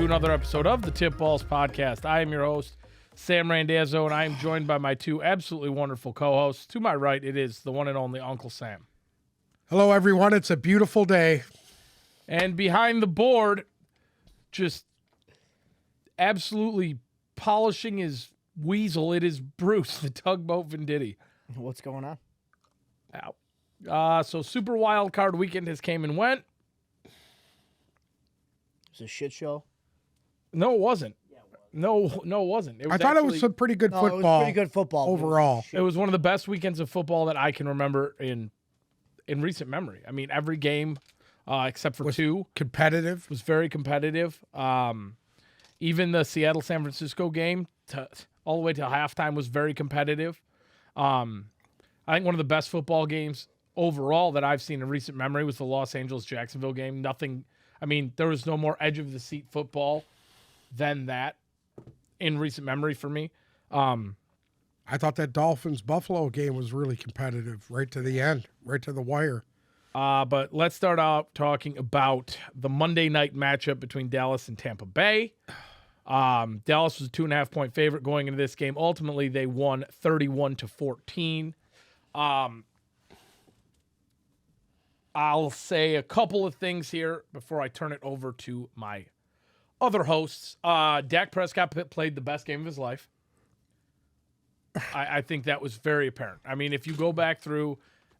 to another episode of the Tip Balls Podcast. I am your host, Sam Randazzo, and I am joined by my two absolutely wonderful co-hosts. To my right, it is the one and only Uncle Sam. Hello, everyone. It's a beautiful day. And behind the board, just absolutely polishing his weasel, it is Bruce, the tugboat Venditti. What's going on? So Super Wild Card Weekend has came and went. It's a shit show. No, it wasn't. No, it wasn't. I thought it was some pretty good football. It was pretty good football overall. It was one of the best weekends of football that I can remember in recent memory. I mean, every game except for two Competitive. was very competitive. Even the Seattle-San Francisco game, all the way to halftime, was very competitive. I think one of the best football games overall that I've seen in recent memory was the Los Angeles-Jacksonville game. There was no more edge-of-the-seat football than that in recent memory for me. I thought that Dolphins-Buffalo game was really competitive, right to the end, right to the wire. But let's start out talking about the Monday night matchup between Dallas and Tampa Bay. Dallas was a 2.5-point favorite going into this game. Ultimately, they won 31-14. I'll say a couple of things here before I turn it over to my other hosts. Dak Prescott played the best game of his life. I think that was very apparent. I mean, if you go back through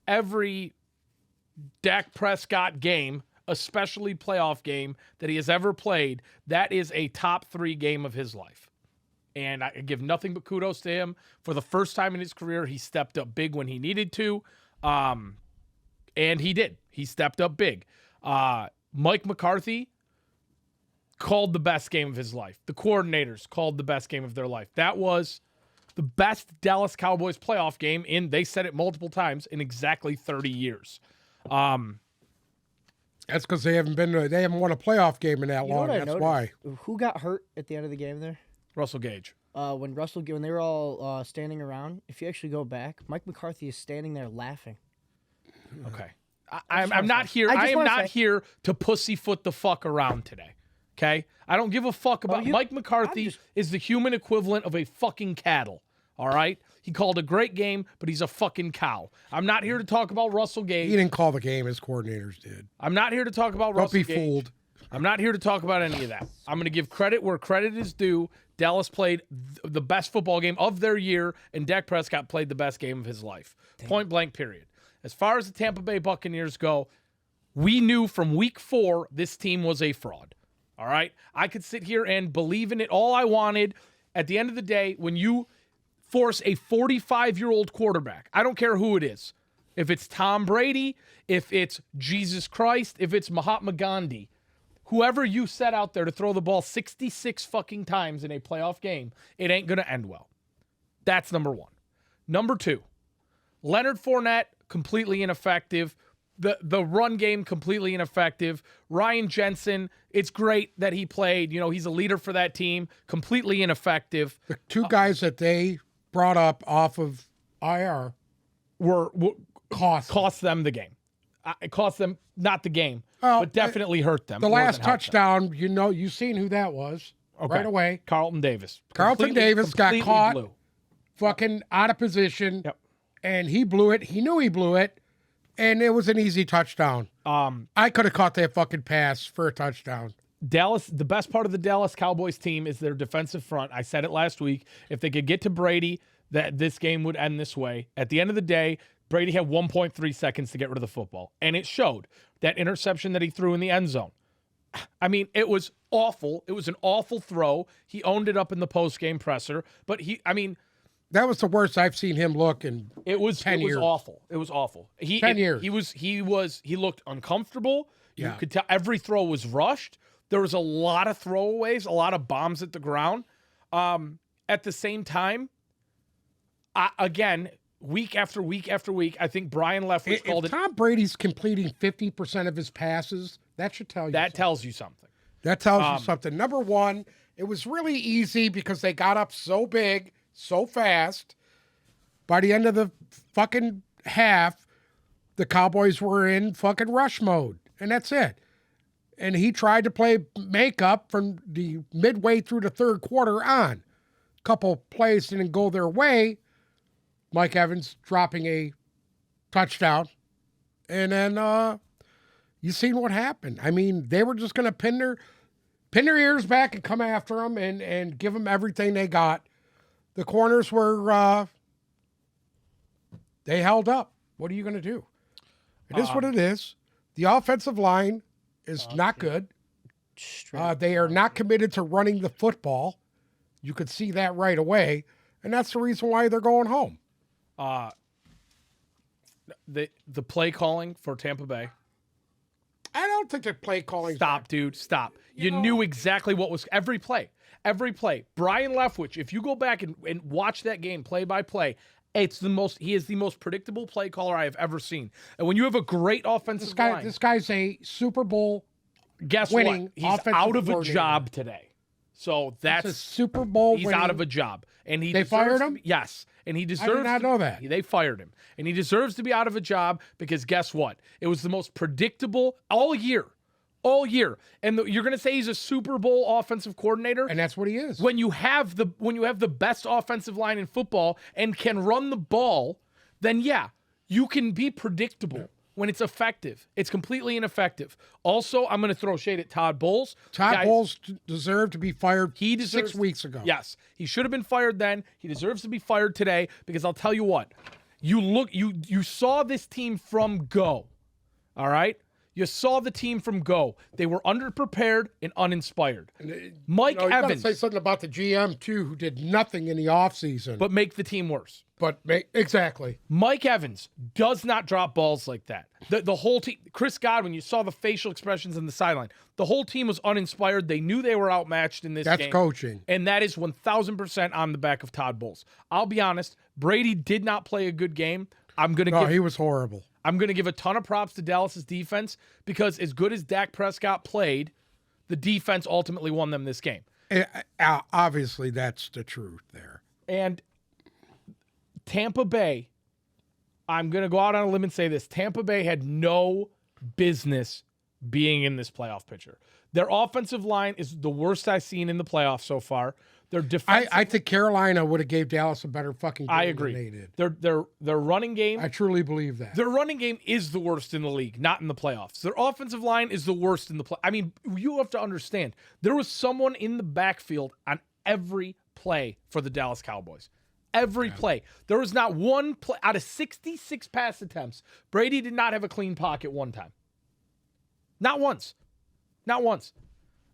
every Dak Prescott game, especially playoff game that he has ever played, that is a top 3 game of his life. And I give nothing but kudos to him. For the first time in his career, he stepped up big when he needed to. And he did. He stepped up big. Mike McCarthy called the best game of his life. The coordinators called the best game of their life. That was the best Dallas Cowboys playoff game they said it multiple times, in exactly 30 years. That's because they haven't won a playoff game in that long. That's why. Who got hurt at the end of the game there? Russell Gage. When they were all standing around, if you actually go back, Mike McCarthy is standing there laughing. Okay. I'm not here. I am not here to pussyfoot the fuck around today. Okay? I don't give a fuck about Mike McCarthy is the human equivalent of a fucking cattle. All right? He called a great game, but he's a fucking cow. I'm not here to talk about Russell Gage. He didn't call the game. His coordinators did. I'm not here to talk about Russell Gage. Don't be fooled. I'm not here to talk about any of that. I'm going to give credit where credit is due. Dallas played the best football game of their year, and Dak Prescott played the best game of his life. Damn. Point blank, period. As far as the Tampa Bay Buccaneers go, we knew from week 4 this team was a fraud. All right? I could sit here and believe in it all I wanted. At the end of the day, when you force a 45-year-old quarterback, I don't care who it is, if it's Tom Brady, if it's Jesus Christ, if it's Mahatma Gandhi, whoever you set out there to throw the ball 66 fucking times in a playoff game, it ain't going to end well. That's number 1. Number 2, Leonard Fournette, completely ineffective. The run game, completely ineffective. Ryan Jensen, it's great that he played. You know, he's a leader for that team. Completely ineffective. The 2 guys that they brought up off of IR were cost them the game. It cost them not the game, but definitely hurt them. The last touchdown, you've seen who that was right away. Carlton Davis. Carlton Davis got caught fucking out of position, and he blew it. He knew he blew it, and it was an easy touchdown. I could have caught that fucking pass for a touchdown. Dallas, the best part of the Dallas Cowboys team is their defensive front. I said it last week. If they could get to Brady, that this game would end this way. At the end of the day, Brady had 1.3 seconds to get rid of the football, and it showed. That interception that he threw in the end zone. I mean, it was awful. It was an awful throw. He owned it up in the post-game presser, but that was the worst I've seen him look in 10 years. It was awful. It was awful. 10 years. He looked uncomfortable. You could tell every throw was rushed. There was a lot of throwaways, a lot of bombs at the ground. At the same time, again, week after week after week, I think Brian Leftwich called it. Tom Brady's completing 50% of his passes, that should tell you something. Tells you something. That tells you something. Number 1, it was really easy because they got up so big, so fast. By the end of the fucking half, the Cowboys were in fucking rush mode, and that's it. and he tried to play makeup from the midway through the third quarter on. Couple plays didn't go their way. Mike Evans dropping a touchdown. And then you seen what happened. I mean, they were just going to pin their ears back and come after him and give them everything they got. The corners were, they held up. What are you going to do? It is what it is. The offensive line is not good. They are not committed to running the football. You could see that right away. And that's the reason why they're going home. The play calling for Tampa Bay. I don't think the play calling. Stop, dude. Stop. You knew exactly what was every play. Every play. Brian Leftwich, if you go back and watch that game play by play, he is the most predictable play caller I have ever seen. And when you have a great offensive line. This guy's a Super Bowl winning. He's out of a job today. So that's a Super Bowl he's winning. Out of a job. And they fired him? Yes. And he deserves I did not know that. They fired him. And he deserves to be out of a job because guess what? It was the most predictable all year. All year. And you're going to say he's a Super Bowl offensive coordinator? And that's what he is. When you have the best offensive line in football and can run the ball, then yeah, you can be predictable. When it's effective. It's completely ineffective. Also, I'm going to throw shade at Todd Bowles. Todd Bowles deserved to be fired 6 weeks ago. Yes. He should have been fired then. He deserves to be fired today because I'll tell you what. You saw this team from go. All right? You saw the team from go. They were underprepared and uninspired. Mike Evans. You got to say something about the GM, too, who did nothing in the offseason. But make the team worse. Exactly. Mike Evans does not drop balls like that. The whole team, Chris Godwin, you saw the facial expressions in the sideline. The whole team was uninspired. They knew they were outmatched in this game. That's coaching. And that is 1,000% on the back of Todd Bowles. I'll be honest, Brady did not play a good game. He was horrible. I'm going to give a ton of props to Dallas's defense because as good as Dak Prescott played, the defense ultimately won them this game. Obviously, that's the truth there. And Tampa Bay, I'm going to go out on a limb and say this. Tampa Bay had no business being in this playoff picture. Their offensive line is the worst I've seen in the playoffs so far. Their defense. I think Carolina would have gave Dallas a better fucking game. I agree. Than they did. Their running game. I truly believe that. Their running game is the worst in the league, not in the playoffs. Their offensive line is the worst in the play. I mean, you have to understand. There was someone in the backfield on every play for the Dallas Cowboys. Every play. There was not one play out of 66 pass attempts. Brady did not have a clean pocket one time. Not once. Not once.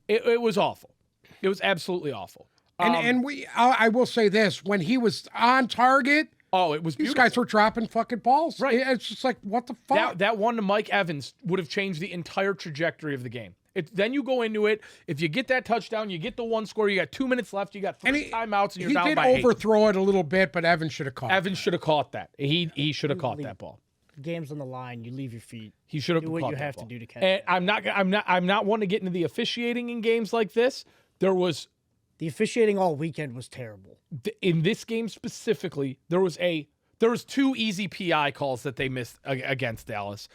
It was awful. It was absolutely awful. I will say this: when he was on target, it was beautiful. These guys were dropping fucking balls. Right? It's just like, what the fuck? That one to Mike Evans would have changed the entire trajectory of the game. Then you go into it. If you get that touchdown, you get the one score. You got 2 minutes left. You got three timeouts, and you're down by 8. He did overthrow it a little bit, but Evans should have caught. Evans should have caught that. He should have caught that ball. Game's on the line. You leave your feet. He should have do caught what you that have ball. to do to catch. And it. I'm not one to get into the officiating in games like this. The officiating all weekend was terrible. In this game specifically, there was 2 easy PI calls that they missed against Dallas.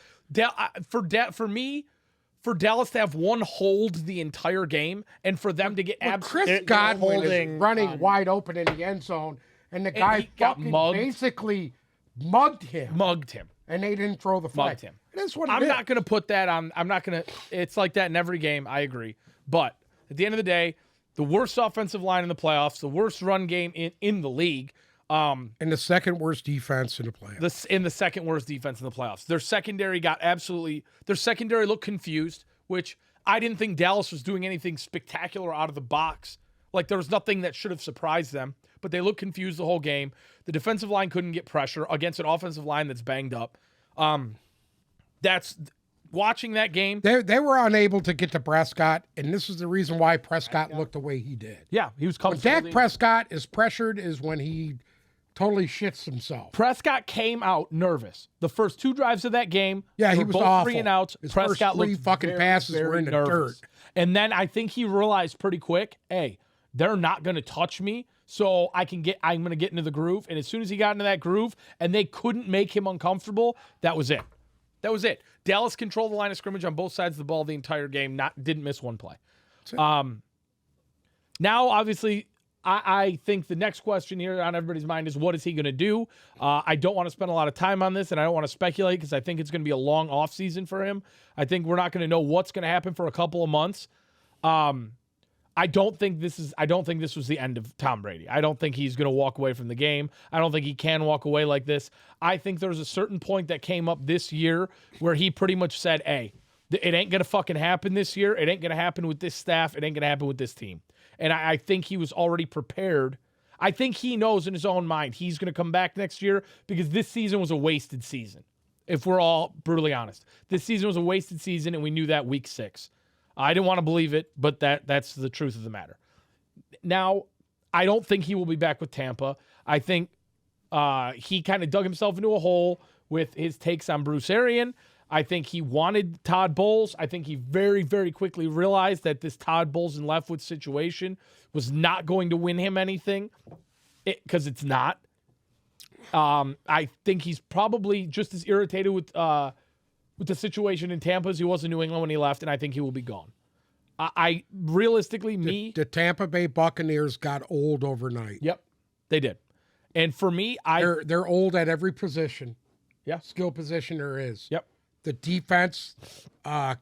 For Dallas to have one hold the entire game, and for them to get Chris Godwin is running wide open in the end zone, and the guy fucking basically mugged him. And they didn't throw the flag. Mugged him. That's what I'm not going to put that on. I'm not going to. It's like that in every game. I agree. But at the end of the day, the worst offensive line in the playoffs, the worst run game in the league. And the second worst defense in the playoffs. The second worst defense in the playoffs. Their secondary looked confused, which I didn't think Dallas was doing anything spectacular out of the box. Like there was nothing that should have surprised them, but they looked confused the whole game. The defensive line couldn't get pressure against an offensive line that's banged up. Watching that game. They were unable to get to Prescott, and this is the reason why Prescott looked the way he did. Yeah, he was comfortable. When Dak Prescott is pressured is when he totally shits himself. Prescott came out nervous. The first 2 drives of that game, he was both awful. 3 and outs. His Prescott first 3 looked fucking passes were in the dirt. And then I think he realized pretty quick, hey, they're not going to touch me, so I'm going to get into the groove. And as soon as he got into that groove and they couldn't make him uncomfortable, that was it. Dallas controlled the line of scrimmage on both sides of the ball the entire game. Didn't miss one play. Now, obviously, I think the next question here on everybody's mind is, what is he going to do? I don't want to spend a lot of time on this, and I don't want to speculate because I think it's going to be a long offseason for him. I think we're not going to know what's going to happen for a couple of months. I don't think this was the end of Tom Brady. I don't think he's going to walk away from the game. I don't think he can walk away like this. I think there's a certain point that came up this year where he pretty much said, hey, it ain't going to fucking happen this year. It ain't going to happen with this staff. It ain't going to happen with this team. And I think he was already prepared. I think he knows in his own mind he's going to come back next year because this season was a wasted season, if we're all brutally honest. This season was a wasted season, and we knew that week 6. I didn't want to believe it, but that's the truth of the matter. Now, I don't think he will be back with Tampa. I think he kind of dug himself into a hole with his takes on Bruce Arians. I think he wanted Todd Bowles. I think he very, very quickly realized that this Todd Bowles and Leftwich situation was not going to win him anything, because it's not. I think he's probably just as irritated with the situation in Tampa as he was in New England when he left, and I think he will be gone. I realistically, the Tampa Bay Buccaneers got old overnight. Yep, they did. And for me, they're old at every position. Yeah, skill position there is. Yep. The defense, you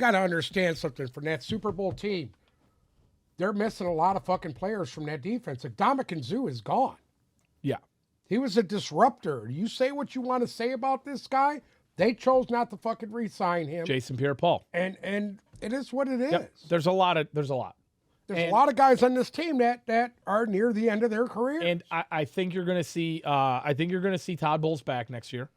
got to understand something. From that Super Bowl team, they're missing a lot of fucking players from that defense. Dominican Zoo is gone. Yeah. He was a disruptor. You say what you want to say about this guy. They chose not to fucking re-sign him. Jason Pierre-Paul. And it is what it is. Yep. There's a lot. There's a lot of guys on this team that are near the end of their career. And I think you're going to see. I think you're going to see Todd Bowles back next year.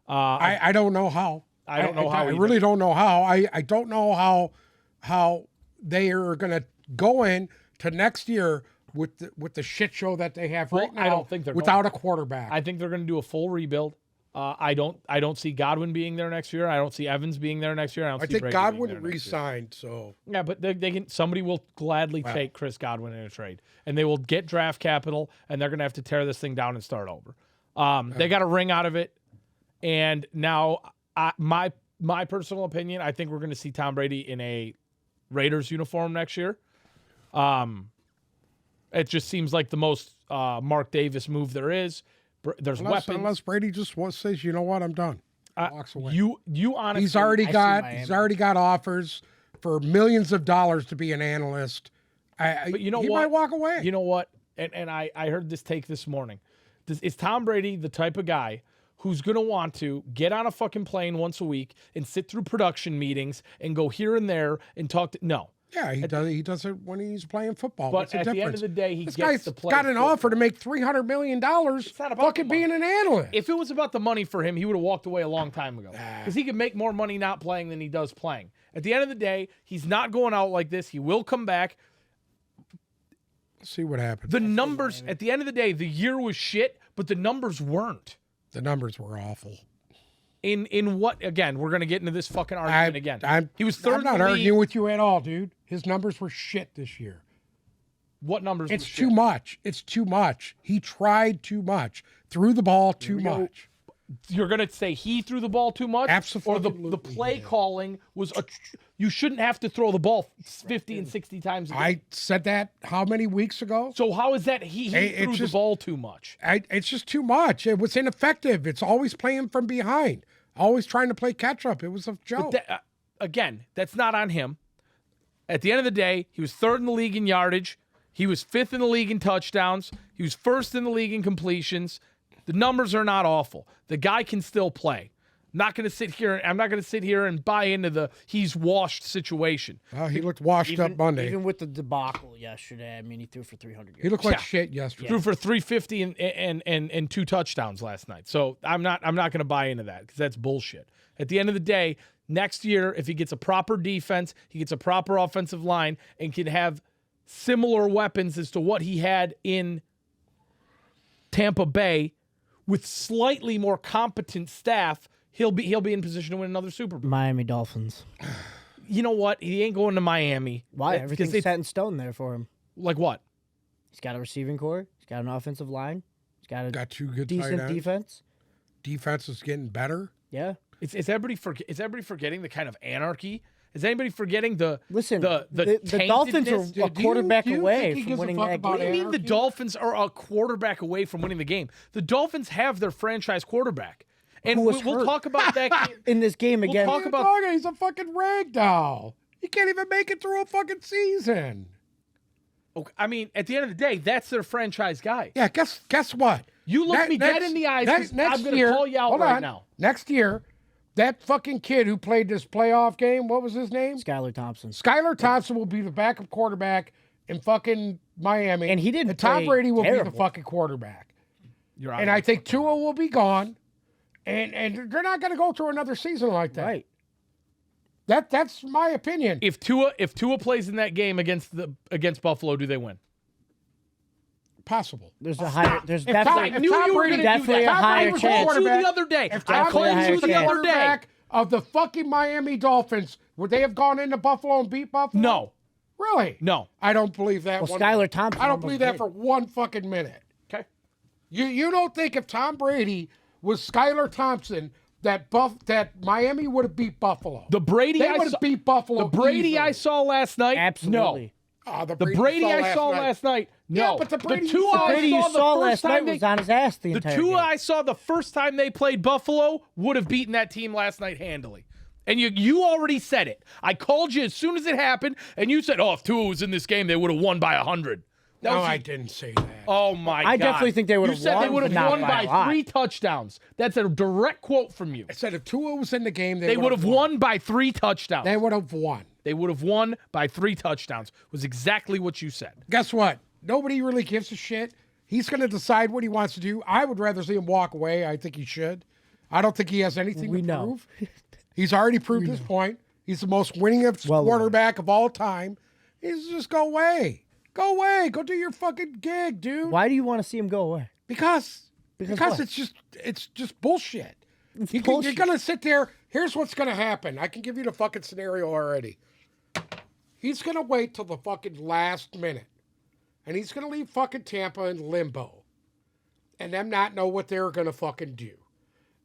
I don't know how. I don't know how. I really don't know how. I don't know how they are going to go in to next year with the shit show that they have right now. I don't think they're without a quarterback. I think they're going to do a full rebuild. I don't see Godwin being there next year. I don't see Evans being there next year. I think Godwin re-signed. So yeah, but they can. Somebody will gladly take Chris Godwin in a trade, and they will get draft capital, and they're going to have to tear this thing down and start over. They got a ring out of it. And now, my personal opinion, I think we're going to see Tom Brady in a Raiders uniform next year. It just seems like the most Mark Davis move there is. There's weapons. Unless Brady just says, you know what, I'm done. Walks away. You honestly, he's already got offers for millions of dollars to be an analyst. But you know he might walk away. You know what? And I heard this take this morning. Is Tom Brady the type of guy who's going to want to get on a fucking plane once a week and sit through production meetings and go here and there and talk to... No. Yeah, he does it when he's playing football. But What's the at difference? the end of the day, this gets guy's to play got an football. offer to make $300 million fucking being an analyst. If it was about the money for him, he would have walked away a long time ago. Because he could make more money not playing than he does playing. At the end of the day, he's not going out like this. He will come back. See what happens. The numbers, at the end of the day, the year was shit, but the numbers weren't. The numbers were awful. In what, again, we're going to get into this fucking argument again. He was third. I'm not arguing with you at all, dude. His numbers were shit this year. What numbers It's too much. It's too much. He tried too much. Threw the ball too much. You're going to say he threw the ball too much? Absolutely. Or the play calling was, you shouldn't have to throw the ball 50 and 60 times a game. I said that how many weeks ago? So how is that he threw the ball too much? It's just too much. It was ineffective. It's always playing from behind. Always trying to play catch up. It was a joke. Again, that's not on him. At the end of the day, he was third in the league in yardage. He was fifth in the league in touchdowns. He was first in the league in completions. The numbers are not awful. The guy can still play. I'm not going to sit here and buy into the he's washed situation. Well, he looked washed up Monday. Even with the debacle yesterday, I mean, he threw for 300 yards. He looked like shit yesterday. Threw for 350 and 2 touchdowns last night. So I'm not going to buy into that because that's bullshit. At the end of the day, next year, if he gets a proper defense, he gets a proper offensive line, and can have similar weapons as to what he had in Tampa Bay with slightly more competent staff, he'll be in position to win another Super Bowl. Miami Dolphins. You know what? He ain't going to Miami. Why? Everything's set in stone there for him. Like what? He's got a receiving core. He's got an offensive line. He's got 2 good decent tight ends. defense. Defense is getting better. Yeah. Is everybody forgetting the kind of anarchy? Is anybody forgetting the Dolphins are a quarterback away from winning that game? What do you mean the Dolphins are a quarterback away from winning the game? The Dolphins have their franchise quarterback. And we'll talk about that in this game again. We'll talk about he's a fucking rag doll. He can't even make it through a fucking season. Okay, I mean, at the end of the day, that's their franchise guy. Yeah, guess what? You look me dead in the eyes. I'm going to call you out right now. Next year, that fucking kid who played this playoff game, what was his name? Skylar Thompson. Skylar Thompson will be the backup quarterback in fucking Miami. And he didn't and Tom Brady will terrible. be the fucking quarterback. You're out. And I think Tua will be gone. And they're not going to go through another season like that. Right. That's my opinion. If Tua plays in that game against Buffalo, do they win? Possible. There's definitely a higher chance. I told you the other day. I told you the other day. Of the fucking Miami Dolphins, would they have gone into Buffalo and beat Buffalo? No. Really? No. I don't believe that. Well, Skylar Thompson. I don't believe that for one fucking minute. Okay. You don't think if Tom Brady was Skylar Thompson that Miami would have beat Buffalo? The Brady they would have beat Buffalo. The Brady easily. I saw last night. Absolutely. No. The Brady I saw last night. No. Yeah, but the Brady you saw last night was on his ass the entire game. The Tua I saw the first time they played Buffalo would have beaten that team last night handily. And you already said it. I called you as soon as it happened, and you said, if Tua was in this game, they would have won by 100. No, I didn't say that. Oh, my God. I definitely think they would have won. You said they would have won by 3 3 touchdowns. That's a direct quote from you. I said if Tua was in the game, they would have won by 3 touchdowns. They would have won. They would have won by 3 touchdowns, was exactly what you said. Guess what? Nobody really gives a shit. He's going to decide what he wants to do. I would rather see him walk away. I think he should. I don't think he has anything to prove. He's already proved his point. He's the most winningest quarterback of all time. He's just go away. Go away. Go do your fucking gig, dude. Why do you want to see him go away? Because what? it's just bullshit. Bullshit. You're going to sit there. Here's what's going to happen. I can give you the fucking scenario already. He's going to wait till the fucking last minute. And he's going to leave fucking Tampa in limbo. And them not know what they're going to fucking do.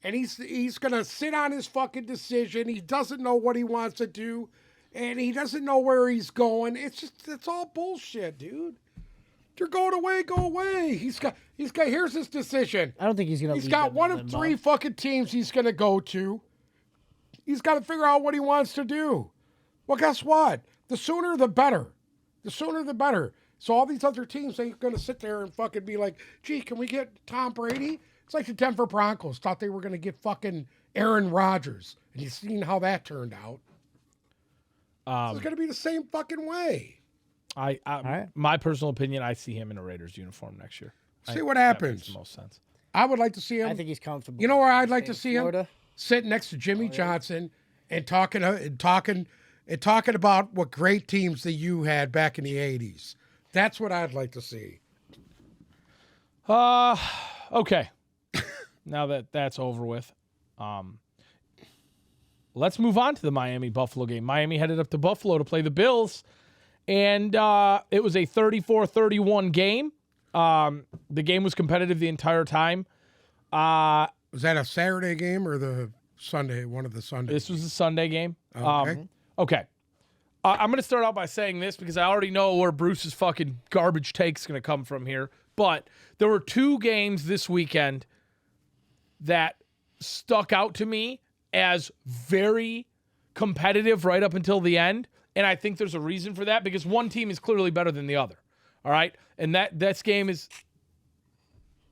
And he's going to sit on his fucking decision. He doesn't know what he wants to do. And he doesn't know where he's going. It's all bullshit, dude. You're going away, go away. He's got here's his decision. I don't think he's going to He's got one of 3 fucking teams he's going to go to. He's got to figure out what he wants to do. Well, guess what? The sooner the better. The sooner the better. So all these other teams ain't going to sit there and fucking be like, gee, can we get Tom Brady? It's like the Denver Broncos thought they were going to get fucking Aaron Rodgers. And you've seen how that turned out. It's going to be the same fucking way. My personal opinion, I see him in a Raiders uniform next year. See what happens. That makes the most sense. I would like to see him. I think he's comfortable. You know where I'd like to see Florida? him? Sitting next to Jimmy Johnson and talking about what great teams that you had back in the 80s. That's what I'd like to see. Okay. Now that's over with. Let's move on to the Miami-Buffalo game. Miami headed up to Buffalo to play the Bills, and it was a 34-31 game. The game was competitive the entire time. Was that a Saturday game or the Sunday, one of the Sundays? This was a Sunday game. Okay. Okay. I'm going to start out by saying this because I already know where Bruce's fucking garbage take's going to come from here. But there were 2 games this weekend that stuck out to me as very competitive right up until the end. And I think there's a reason for that because one team is clearly better than the other. All right? And this game is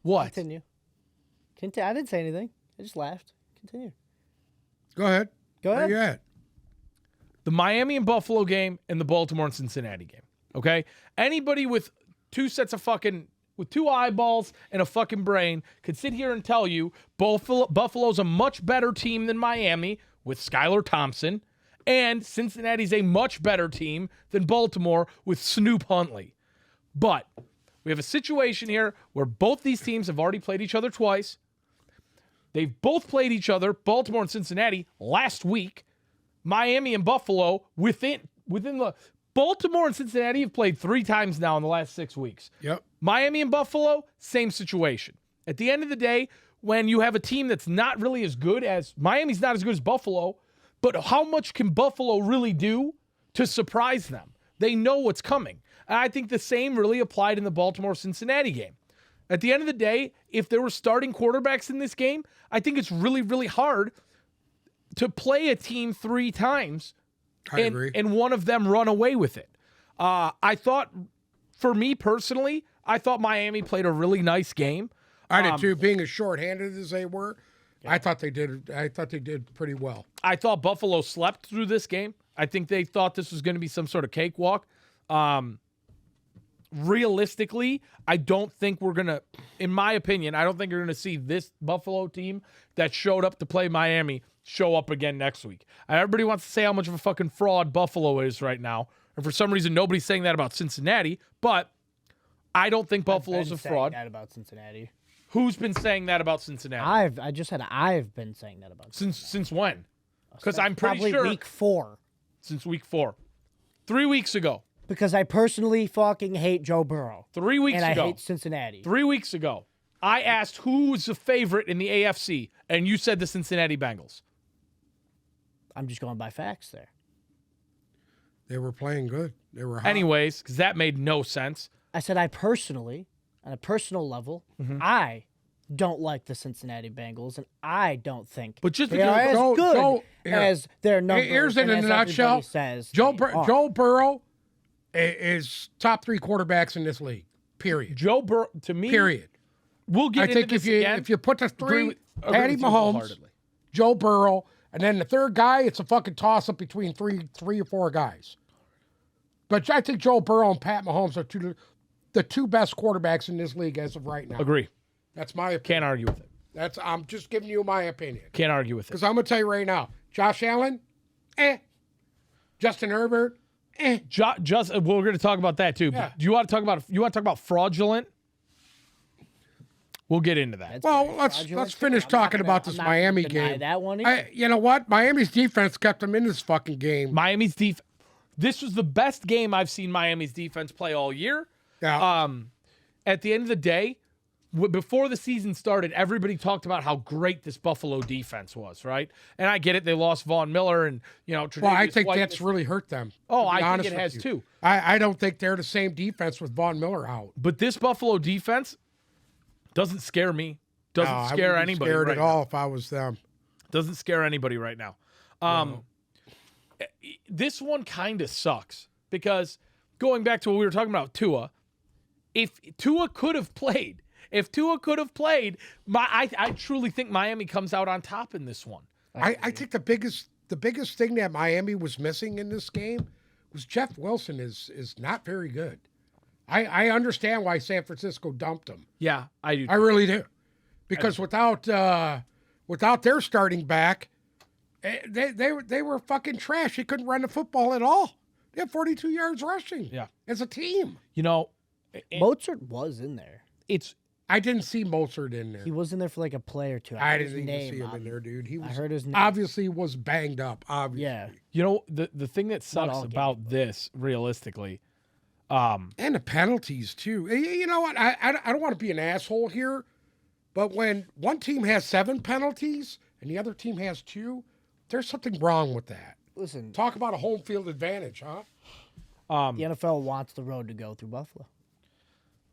what? Continue. I didn't say anything. I just laughed. Continue. Go ahead. Where you at? The Miami and Buffalo game and the Baltimore and Cincinnati game. Okay? Anybody with 2 eyeballs and a fucking brain could sit here and tell you Buffalo's a much better team than Miami with Skylar Thompson, and Cincinnati's a much better team than Baltimore with Snoop Huntley. But we have a situation here where both these teams have already played each other twice. They've both played each other, Baltimore and Cincinnati, last week. Miami and Buffalo within the Baltimore and Cincinnati have played 3 times now in the last 6 weeks. Yep. Miami and Buffalo, same situation. At the end of the day, when you have a team that's not really as good as Miami's not as good as Buffalo, but how much can Buffalo really do to surprise them? They know what's coming. And I think the same really applied in the Baltimore-Cincinnati game. At the end of the day, if there were starting quarterbacks in this game, I think it's really, really hard to play a team 3 times and one of them run away with it. I thought, for me personally, I thought Miami played a really nice game. I did too. Being as shorthanded as they were, yeah. I thought they did pretty well. I thought Buffalo slept through this game. I think they thought this was going to be some sort of cakewalk. Realistically, I don't think we're going to, in my opinion, I don't think you're going to see this Buffalo team that showed up to play Miami show up again next week. Everybody wants to say how much of a fucking fraud Buffalo is right now. And for some reason, nobody's saying that about Cincinnati. But I don't think Buffalo's a fraud. That about Cincinnati. Who's been saying that about Cincinnati? I've been saying that about Cincinnati. Since when? Because I'm pretty sure. Probably week 4. Since week 4. 3 weeks ago. Because I personally fucking hate Joe Burrow. 3 weeks ago. And I hate Cincinnati. 3 weeks ago, I asked who was the favorite in the AFC, and you said the Cincinnati Bengals. I'm just going by facts there. They were playing good. They were hot. Anyways, because that made no sense. I said I personally, on a personal level, I don't like the Cincinnati Bengals, and I don't think they are as good as their numbers. Here's it in a nutshell. Joe Burrow is top 3 quarterbacks in this league. Period. Joe Burrow, to me. Period. We'll get into this again. If you put the 3, Patty Mahomes, Joe Burrow, and then the third guy, it's a fucking toss-up between three or 4 guys. But I think Joe Burrow and Pat Mahomes are the 2 best quarterbacks in this league as of right now. Agree. That's my opinion. Can't argue with it. I'm just giving you my opinion. Can't argue with it. Because I'm going to tell you right now, Josh Allen, Justin Erbert, we're going to talk about that too. Yeah. But do you want to talk about fraudulent? We'll get into that. Well, let's finish talking about this Miami game. That one you know what? Miami's defense kept them in this fucking game. Miami's defense. This was the best game I've seen Miami's defense play all year. Yeah. At the end of the day, before the season started, everybody talked about how great this Buffalo defense was, right? And I get it; they lost Von Miller, and well, I think that's really hurt them. Oh, I think it has too. I don't think they're the same defense with Von Miller out. But this Buffalo defense doesn't scare me. Doesn't scare anybody. Scared right at all now. if I was them. Doesn't scare anybody right now. No. This one kind of sucks because going back to what we were talking about, Tua. If Tua could have played. I truly think Miami comes out on top in this one. I think the biggest thing that Miami was missing in this game was Jeff Wilson is not very good. I understand why San Francisco dumped him. Yeah, I do. I really do. Because without their starting back, they were fucking trash. They couldn't run the football at all. They had 42 yards rushing. Yeah. As a team. Mozart was in there. I didn't see Mozart in there. He was in there for like a play or 2. I didn't even see him in there, dude. I heard his name. Obviously was banged up. Obviously. Yeah. The thing that sucks about this, realistically, and the penalties too. You know what? I don't want to be an asshole here, but when one team has 7 penalties and the other team has 2, there's something wrong with that. Listen, talk about a home field advantage, huh? The NFL wants the road to go through Buffalo.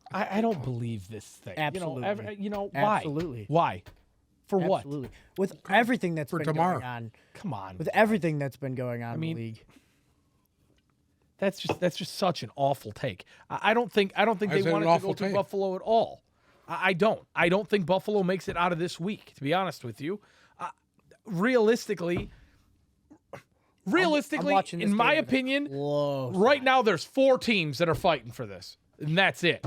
I don't believe this thing. Absolutely. Why? Absolutely. Why? For what? Absolutely. With everything that's been going on. Come on. With everything that's been going on in the league. That's just such an awful take. I don't think they want it to go to Buffalo at all. I don't. I don't think Buffalo makes it out of this week, to be honest with you. Realistically, in my opinion, right now there's 4 teams that are fighting for this, and that's it.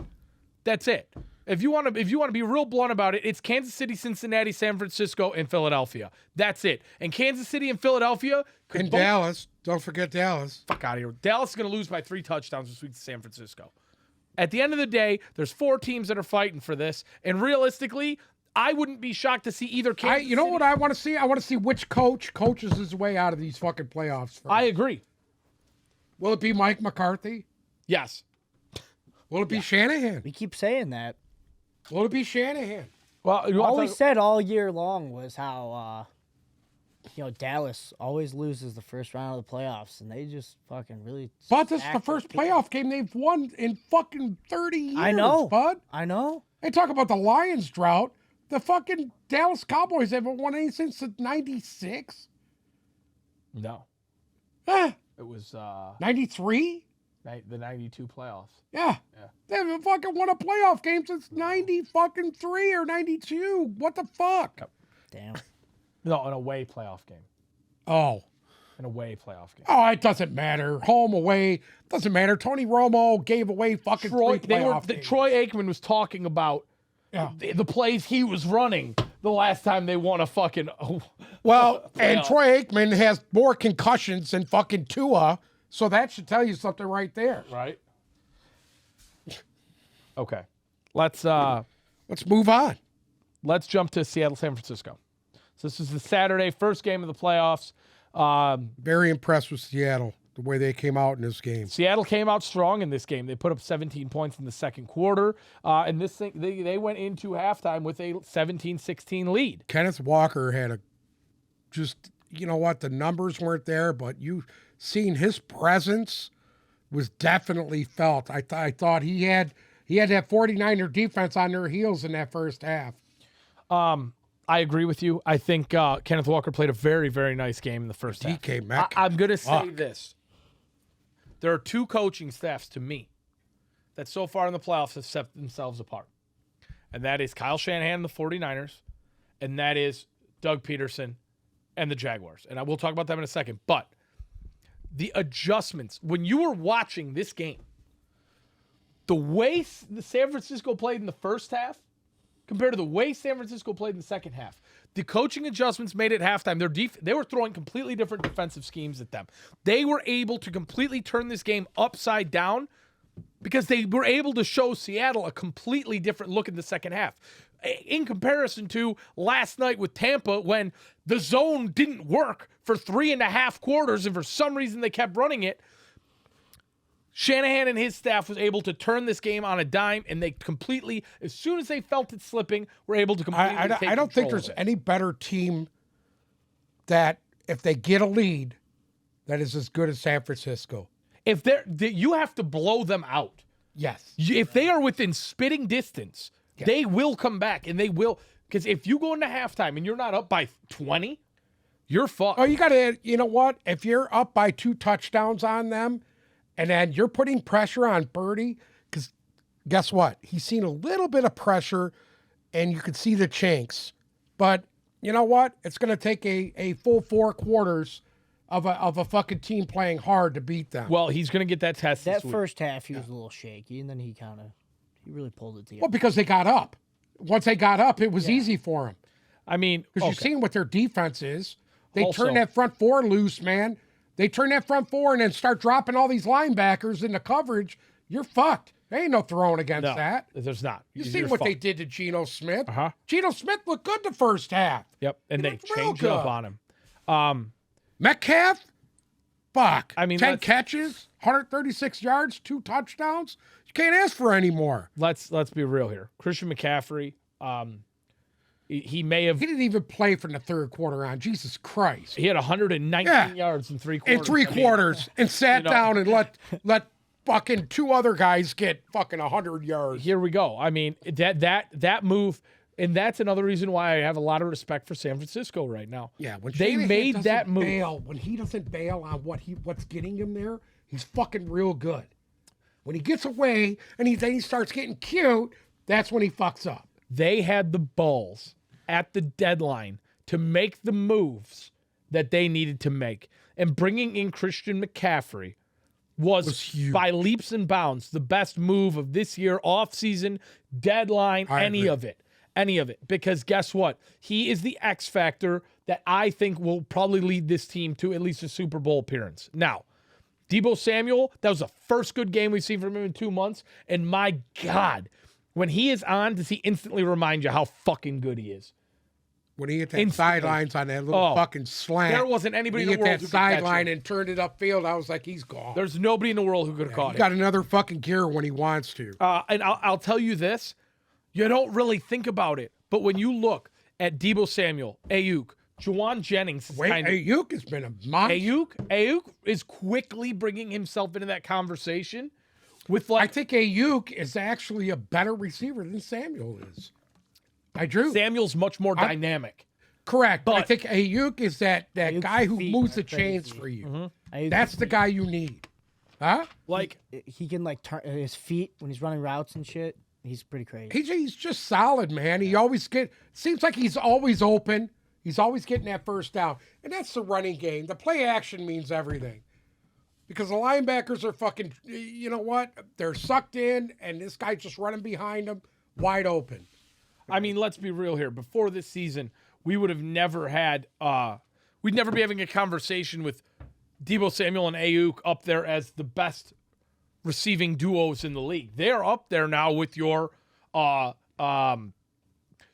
That's it. If you want to be real blunt about it, it's Kansas City, Cincinnati, San Francisco, and Philadelphia. That's it. And Kansas City and Philadelphia and Dallas. Don't forget Dallas. Fuck out of here. Dallas is going to lose by 3 touchdowns this week to San Francisco. At the end of the day, there's 4 teams that are fighting for this, and realistically, I wouldn't be shocked to see either Kansas City. What I want to see? I want to see which coach coaches his way out of these fucking playoffs first. I agree. Will it be Mike McCarthy? Yes. Will it be Shanahan? We keep saying that. Will it be Shanahan? Well, all we said all year long was how Dallas always loses the first round of the playoffs, and they just fucking really. But this is the first playoff game they've won in fucking 30 years. I know, bud. I know. They talk about the Lions drought. The fucking Dallas Cowboys haven't won anything since '96. No. It was 93. The 92 playoffs. Yeah. They haven't fucking won a playoff game since 93 or 92. What the fuck? Damn. No, an away playoff game. Oh. An away playoff game. Oh, it doesn't matter. Home, away, doesn't matter. Tony Romo gave away fucking three playoff games. Troy Aikman was talking about the plays he was running the last time they won a fucking Well, and Troy Aikman has more concussions than fucking Tua, so that should tell you something right there. Right. Okay. Let's move on. Let's jump to Seattle, San Francisco. So this is the Saturday first game of the playoffs. Very impressed with Seattle, the way they came out in this game. Seattle came out strong in this game. They put up 17 points in the second quarter. And this thing, they went into halftime with a 17-16 lead. Kenneth Walker had you know what, the numbers weren't there, but you seen his presence was definitely felt. I thought he had that 49er defense on their heels in that first half. I agree with you. I think Kenneth Walker played a very, very nice game in the first half. DK Metcalf. I'm going to say this. There are two coaching staffs to me that so far in the playoffs have set themselves apart. And that is Kyle Shanahan and the 49ers, and that is Doug Peterson and the Jaguars. And I will talk about them in a second. But the adjustments, when you were watching this game, the way the San Francisco played in the first half compared to the way San Francisco played in the second half, the coaching adjustments made at halftime. They were throwing completely different defensive schemes at them. They were able to completely turn this game upside down because they were able to show Seattle a completely different look in the second half. In comparison to last night with Tampa, when the zone didn't work for 3.5 quarters and for some reason they kept running it, Shanahan and his staff was able to turn this game on a dime, and they completely, as soon as they felt it slipping, were able to completely take control. I don't think there's any better team that, if they get a lead, that is as good as San Francisco. If you have to blow them out. Yes. If they are within spitting distance, they will come back, and they will. Because if you go into halftime and you're not up by 20, you're fucked. Oh, you got to, you know what? If you're up by 2 touchdowns on them, and then you're putting pressure on Birdie, because guess what? He's seen a little bit of pressure, and you can see the chinks. But you know what? It's going to take a full 4 quarters of a fucking team playing hard to beat them. Well, he's going to get that test That this week. first half, he was a little shaky, and then he really pulled it together. Well, because they got up. Once they got up, it was easy for them. I mean, because you've seen what their defense is. They Also, turn that front 4 loose, man. They turn that front 4 and then start dropping all these linebackers into coverage. You're fucked. There ain't no throwing against that. There's not. You see what they did to Geno Smith? Uh-huh. Geno Smith looked good the first half. Yep, and they changed it up on him. Metcalf? Fuck. I mean, 10 catches, 136 yards, 2 touchdowns. You can't ask for any more. Let's be real here. Christian McCaffrey, he may have. He didn't even play from the third quarter on. Jesus Christ. He had 119 yards in 3 quarters. In 3 quarters, and sat down and let fucking 2 other guys get fucking 100 yards. Here we go. I mean, that move, and that's another reason why I have a lot of respect for San Francisco right now. Yeah, when they made that move. When he doesn't bail on what's getting him there, he's fucking real good. When he gets away and then he starts getting cute, that's when he fucks up. They had the balls at the deadline to make the moves that they needed to make. And bringing in Christian McCaffrey was huge. By leaps and bounds, the best move of this year, offseason, deadline, any of it. Because guess what? He is the X factor that I think will probably lead this team to at least a Super Bowl appearance. Now, Deebo Samuel, that was the first good game we've seen from him in 2 months. And my God, when he is on, does he instantly remind you how fucking good he is? When he hit that sidelines on that little fucking slant. There wasn't anybody in the world who could catch him. He hit that sideline and turned it upfield. I was like, he's gone. There's nobody in the world who could have caught him. He's got another fucking gear when he wants to. And I'll tell you this. You don't really think about it. But when you look at Deebo Samuel, Ayuk, Juwan Jennings, Ayuk has been a monster. Ayuk is quickly bringing himself into that conversation. I think Ayuk is actually a better receiver than Samuel is. I do. Samuel's much more dynamic. Correct. But I think Ayuk is that guy who moves the chains for you. Mm-hmm. That's the guy you need. Huh? Like he can turn his feet when he's running routes and shit. He's pretty crazy. He's just solid, man. He always seems like he's always open. He's always getting that first down. And that's the running game. The play action means everything. Because the linebackers are fucking, you know what? They're sucked in, and this guy's just running behind them, wide open. I mean, let's be real here. Before this season, we would have never had, we'd never be having a conversation with Deebo Samuel and Ayuk up there as the best receiving duos in the league. They're up there now with your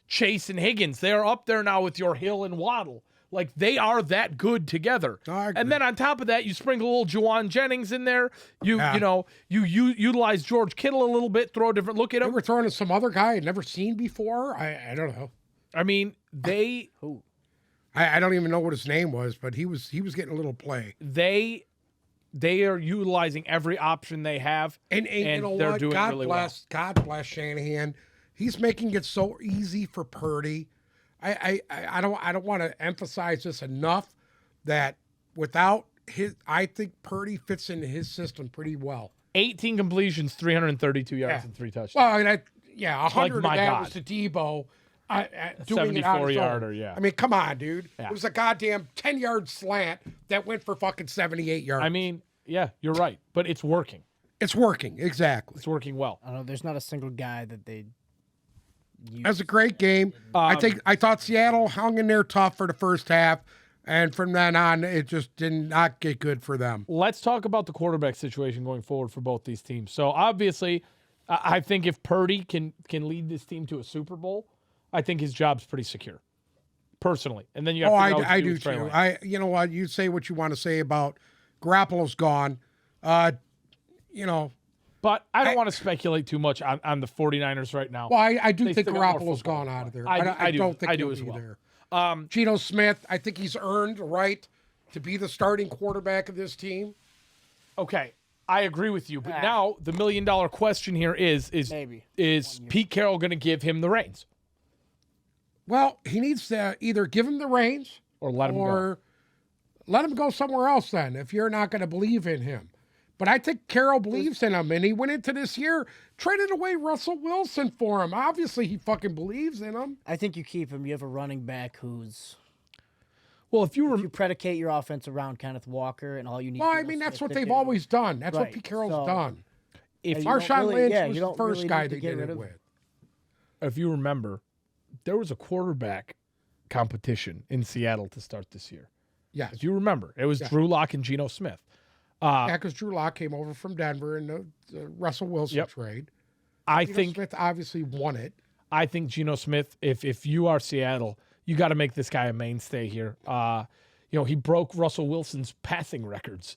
Chase and Higgins. They're up there now with your Hill and Waddle. Like, they are that good together. And then on top of that, you sprinkle a little Juwan Jennings in there. You utilize George Kittle a little bit, throw a different look at him. They were throwing to some other guy I'd never seen before. I don't know. I mean, I don't even know what his name was, but he was getting a little play. They are utilizing every option they have, and you know they're what? doing really well. God bless Shanahan. He's making it so easy for Purdy. I don't want to emphasize this enough that without I think Purdy fits into his system pretty well. 18 completions, 332 yards, and 3 touchdowns. Well, 100 of that was to Deebo. Doing 74-yarder, yeah. I mean, come on, dude. Yeah. It was a goddamn 10-yard slant that went for fucking 78 yards. I mean, yeah, you're right, but it's working. It's working, exactly. It's working well. I don't know. There's not a single guy that they. That's a great game. I thought Seattle hung in there tough for the first half, and from then on, it just did not get good for them. Let's talk about the quarterback situation going forward for both these teams. So obviously, I think if Purdy can lead this team to a Super Bowl, I think his job's pretty secure, personally. And then you have to I do too. You know what? You say what you want to say about Garoppolo's gone. But I don't want to speculate too much on the 49ers right now. Well, I do think Garoppolo's gone out of there. I don't think he'll be there. Geno Smith, I think he's earned the right to be the starting quarterback of this team. Okay, I agree with you. But now the $1 million question here is Pete Carroll going to give him the reins? Well, he needs to either give him the reins or let him go somewhere else then if you're not going to believe in him. But I think Carroll believes in him, and he went into this year, traded away Russell Wilson for him. Obviously, he fucking believes in him. I think you keep him. You have a running back who's... Well, if you predicate your offense around Kenneth Walker and all you need... Well, I mean, that's what they've always done. That's what Pete Carroll's done. If Marshawn Lynch was the first guy they did it with. If you remember, there was a quarterback competition in Seattle to start this year. Yes. If you remember, it was Drew Lock and Geno Smith. Because Drew Lock came over from Denver in the Russell Wilson trade. I Geno think Smith obviously won it. I think Geno Smith, if you are Seattle, you got to make this guy a mainstay here. He broke Russell Wilson's passing records.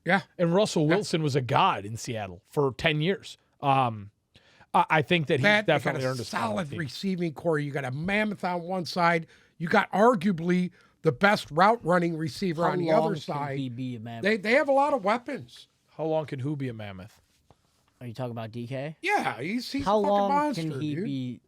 Yeah. And Russell Wilson was a god in Seattle for 10 years. I think that he's definitely earned a solid receiving core. You got a mammoth on one side. You got arguably the best route running receiver on the other side. He be a mammoth? They have a lot of weapons. How long can who be a mammoth? Are you talking about DK? Yeah, he's how a fucking long monster, can he dude. be?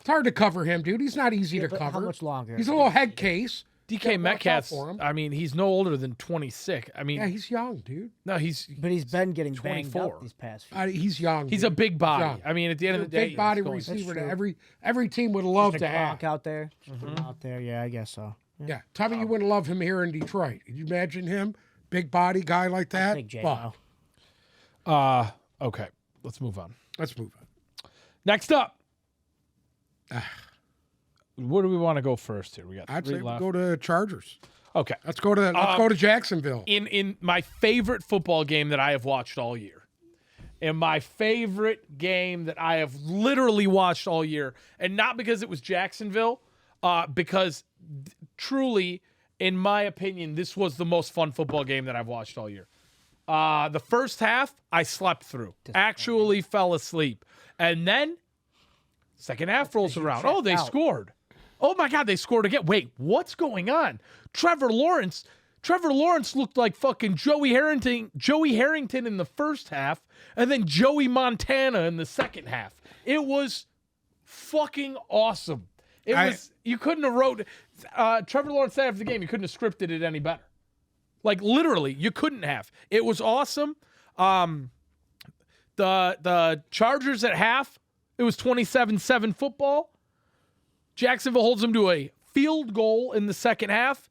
It's hard to cover him, dude. He's not easy to cover. How much longer? He's a little head case. DK Metcalf, I mean, he's no older than 26. I mean, yeah, he's young, dude. No, but he's been getting 24. banged up these past few years. He's young. He's a big body. I mean, at the end of the day, big body receiver that every team would love to have out there. Out there, yeah, I guess so. Yeah, tell me you wouldn't love him here in Detroit. Could you imagine him, big body guy like that? Big J. Okay, let's move on. Next up. Where do we want to go first here? We got I'd say left. Go to Chargers. Okay. Let's go to Jacksonville. In my favorite football game that I have watched all year. In my favorite game that I have literally watched all year. And not because it was Jacksonville, because truly, in my opinion, this was the most fun football game that I've watched all year. The first half, I slept through. Actually fell asleep. And then Second half rolls around. Oh, they scored. Oh, my God, they scored again. Wait, what's going on? Trevor Lawrence looked like fucking Joey Harrington in the first half, and then Joey Montana in the second half. It was fucking awesome. You couldn't have wrote Trevor Lawrence after the game. You couldn't have scripted it any better. Like literally, you couldn't have. It was awesome. The Chargers at half, it was 27-7 football. Jacksonville holds them to a field goal in the second half,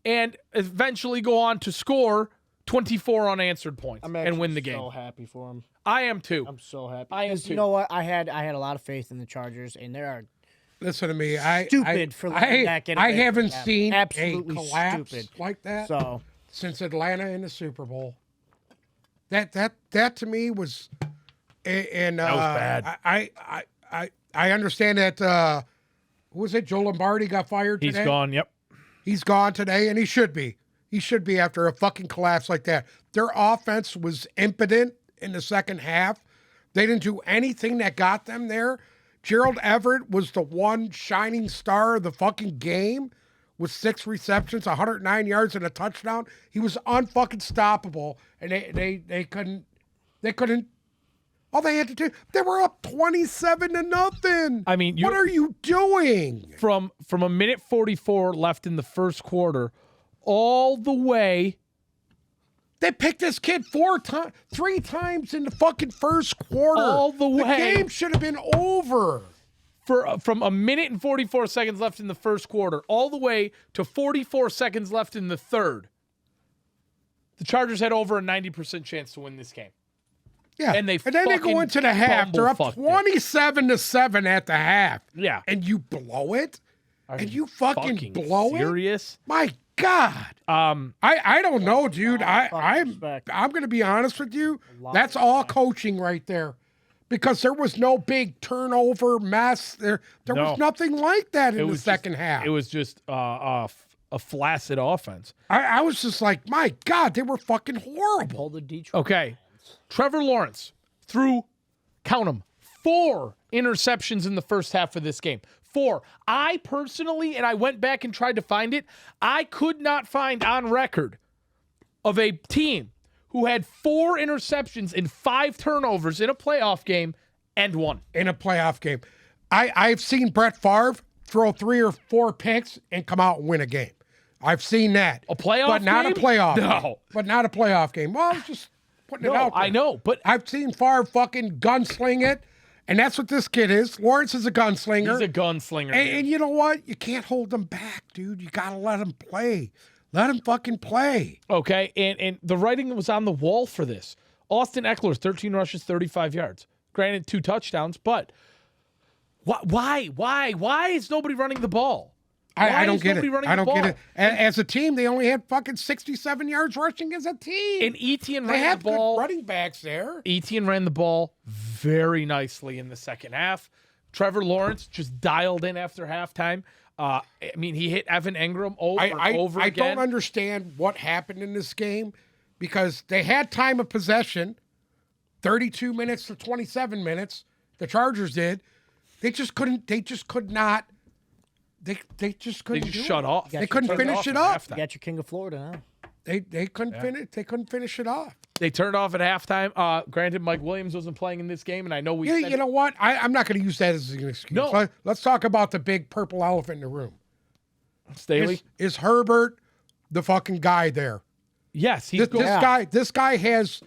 and eventually go on to score 24 unanswered points and win the game. I'm so happy for them. I am too. I'm so happy. I am too. You know what? I had a lot of faith in the Chargers, and they are listen to me. stupid for letting that get away. I haven't seen absolutely a collapse stupid like that So since Atlanta in the Super Bowl. That to me was, and that was bad. I understand that. Who was it? Joe Lombardi got fired today. He's gone. Yep. He's gone today, and he should be. He should be after a fucking collapse like that. Their offense was impotent in the second half. They didn't do anything that got them there. Gerald Everett was the one shining star of the fucking game with 6 receptions, 109 yards, and a touchdown. He was unfucking stoppable, and they couldn't. All they had to do, they were up 27-0. I mean, what are you doing? From a minute 44 left in the first quarter, all the way. They picked this kid 3 times in the fucking first quarter. All the way. The game should have been over. From a minute and 44 seconds left in the first quarter, all the way to 44 seconds left in the third, the Chargers had over a 90% chance to win this game. Yeah, and then they go into the half. They're up 27-7 at the half. Yeah, and you blow it, and you fucking blow serious? It. My God. I don't know, dude. I'm going to be honest with you. That's all coaching right there, because there was no big turnover mess. There was nothing like that in the second half. It was just a flaccid offense. I was just like, my God, they were fucking horrible. All the Detroit. Okay. Trevor Lawrence threw, count them, 4 interceptions in the first half of this game. 4. I personally, and I went back and tried to find it, I could not find on record of a team who had 4 interceptions and 5 turnovers in a playoff game and won. In a playoff game. I've seen Brett Favre throw 3 or 4 picks and come out and win a game. I've seen that. A playoff game? But not a playoff game. No. But not a playoff game. Well, just putting it out there. I know, but I've seen Favre fucking gunsling it, and that's what this kid is. Lawrence is a gunslinger. He's a gunslinger. And you know what? You can't hold him back, dude. You got to let him play. Let him fucking play. Okay, and the writing was on the wall for this. Austin Eckler, 13 rushes, 35 yards. Granted, 2 touchdowns, but why is nobody running the ball? I don't get it. I don't get it. As a team, they only had fucking 67 yards rushing as a team. And Etienne they ran the ball. Good running backs there. Etienne ran the ball very nicely in the second half. Trevor Lawrence just dialed in after halftime. I mean, he hit Evan Engram over again. I don't understand what happened in this game, because they had time of possession, 32 minutes to 27 minutes. The Chargers did. They just couldn't. They just could not. They just couldn't. They just shut off. They couldn't finish it off. You got your King of Florida now. They couldn't finish. They couldn't finish it off. They turned off at halftime. Granted, Mike Williams wasn't playing in this game, and I know we. You know what? I'm not going to use that as an excuse. No. Let's talk about the big purple elephant in the room. Staley, is Herbert the fucking guy there? Yes, he's this guy has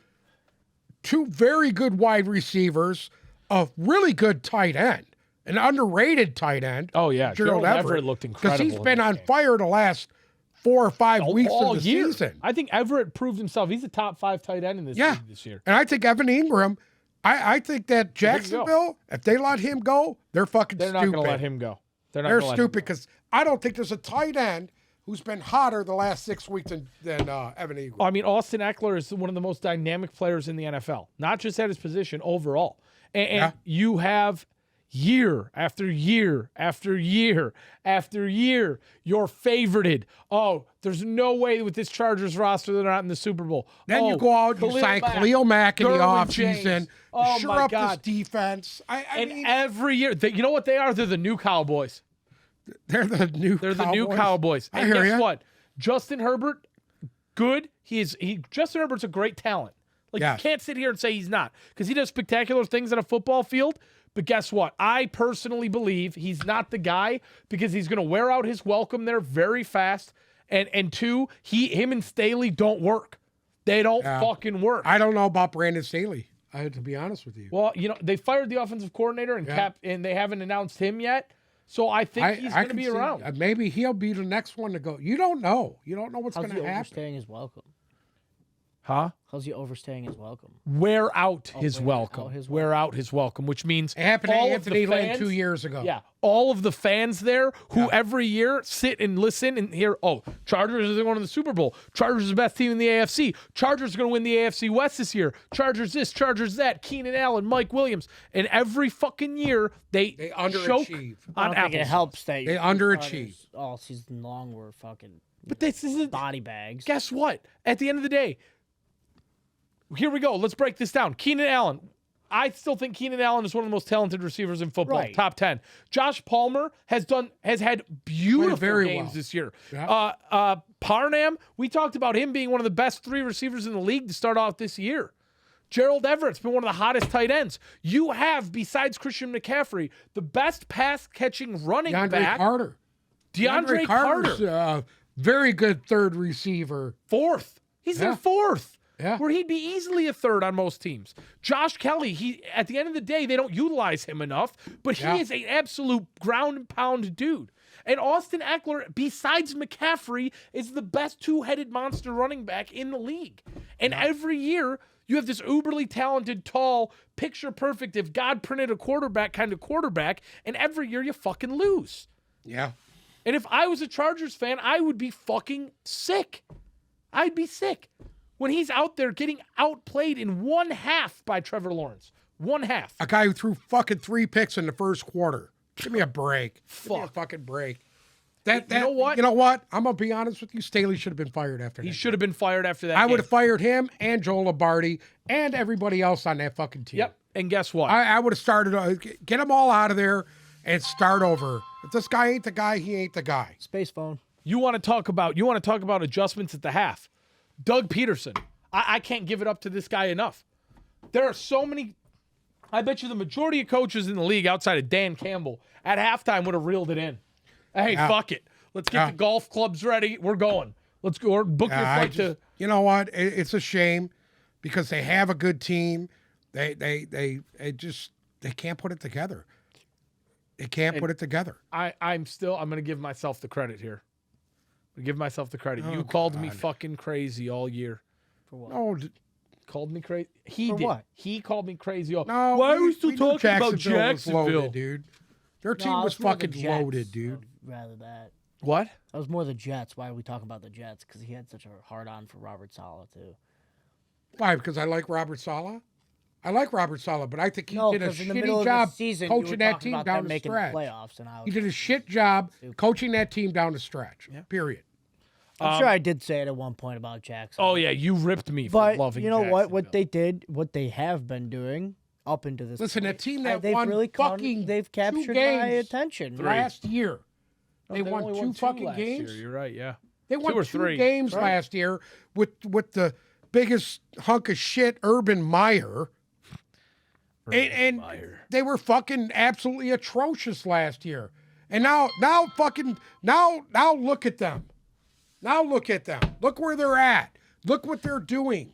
2 very good wide receivers, a really good tight end, an underrated tight end. Oh yeah, Gerald Everett looked incredible because he's been on fire the last 4 or 5 weeks of the season. I think Everett proved himself. He's a top 5 tight end in this league this year. And I think Evan Engram. I think that Jacksonville, if they let him go, they're fucking stupid. They're not going to let him go. They're stupid because I don't think there's a tight end who's been hotter the last 6 weeks than Evan Engram. I mean, Austin Eckler is one of the most dynamic players in the NFL, not just at his position, overall. And you have year after year after year after year, you're favorited. Oh, there's no way with this Chargers roster they're not in the Super Bowl. Then you go out and you sign Khalil Mack in the offseason. Oh, sure up this defense. I mean, every year, you know what they are? They're the new Cowboys. They're the new Cowboys. And guess guess what? Justin Herbert, good. Justin Herbert's a great talent. Like, you can't sit here and say he's not, because he does spectacular things on a football field. But guess what? I personally believe he's not the guy, because he's going to wear out his welcome there very fast. And two, him and Staley don't work. They don't fucking work. I don't know about Brandon Staley, to be honest with you. Well, they fired the offensive coordinator and they haven't announced him yet. So I think he's going to be around. Maybe he'll be the next one to go. You don't know. You don't know what's going to happen. How's he overstaying his welcome? Huh? How's he overstaying his welcome? Wear out his welcome. Wear out his welcome, which means it happened to Anthony Lynn 2 years ago. Yeah. All of the fans there who every year sit and listen and hear, oh, Chargers are going to the Super Bowl. Chargers are the best team in the AFC. Chargers are going to win the AFC West this year. Chargers this, Chargers that. Keenan Allen, Mike Williams. And every fucking year they underachieve. I don't think it helps that they underachieve. All season long we're fucking this isn't body bags. Guess what? At the end of the day, here we go. Let's break this down. Keenan Allen. I still think Keenan Allen is one of the most talented receivers in football. Right. Top 10. Josh Palmer has had beautiful games this year. Yeah. Parnam, we talked about him being one of the best 3 receivers in the league to start off this year. Gerald Everett's been one of the hottest tight ends. You have, besides Christian McCaffrey, the best pass-catching running back. DeAndre Carter. Very good third receiver. 4th. He's their 4th. Yeah. Where he'd be easily a 3rd on most teams. Josh Kelly, at the end of the day, they don't utilize him enough, but he is an absolute ground and pound dude. And Austin Eckler, besides McCaffrey, is the best 2-headed monster running back in the league. And every year, you have this uberly talented, tall, picture-perfect, if God printed a quarterback kind of quarterback, and every year you fucking lose. Yeah. And if I was a Chargers fan, I would be fucking sick. I'd be sick. When he's out there getting outplayed in 1/2 by Trevor Lawrence. 1/2. A guy who threw fucking 3 picks in the first quarter. Give me a break. Give me a fucking break. You know what? I'm going to be honest with you. Staley should have been fired after that. He should have been fired after that. I would have fired him and Joe Lombardi and everybody else on that fucking team. Yep. And guess what? I would have started, get them all out of there and start over. If this guy ain't the guy, he ain't the guy. Space phone. You want to talk about adjustments at the half. Doug Peterson. I can't give it up to this guy enough. There are so many. I bet you the majority of coaches in the league outside of Dan Campbell at halftime would have reeled it in. Hey, fuck it. Let's get the golf clubs ready. We're going. Let's go. Or book your flight to. You know what? It's a shame because they have a good team. They can't put it together. They can't put it together. I'm going to give myself the credit here. Give myself the credit. You called me fucking crazy all year. For what? No, called me crazy. He For did. What? He called me crazy all. No, why are we still talking about Jacksonville? Jacksonville, was loaded, dude? Their team was fucking loaded, dude. Rather that. What? That was more the Jets. Why are we talking about the Jets? Because he had such a hard on for Robert Saleh too. Why? Because I like Robert Saleh. I like Robert Saleh, but I think he did a shitty job coaching that team down the stretch. He did a shit job coaching that team down the stretch. Yeah. Period. I'm sure I did say it at one point about Jackson. Oh yeah, you ripped me for loving. You know what they did, what they have been doing up into this. Listen, point, a team that won they've captured my attention last year. They won 2 fucking games. You're right. Yeah, they won 2 games last year with the biggest hunk of shit, Urban Meyer. And they were fucking absolutely atrocious last year. And now look at them. Now look at them. Look where they're at. Look what they're doing.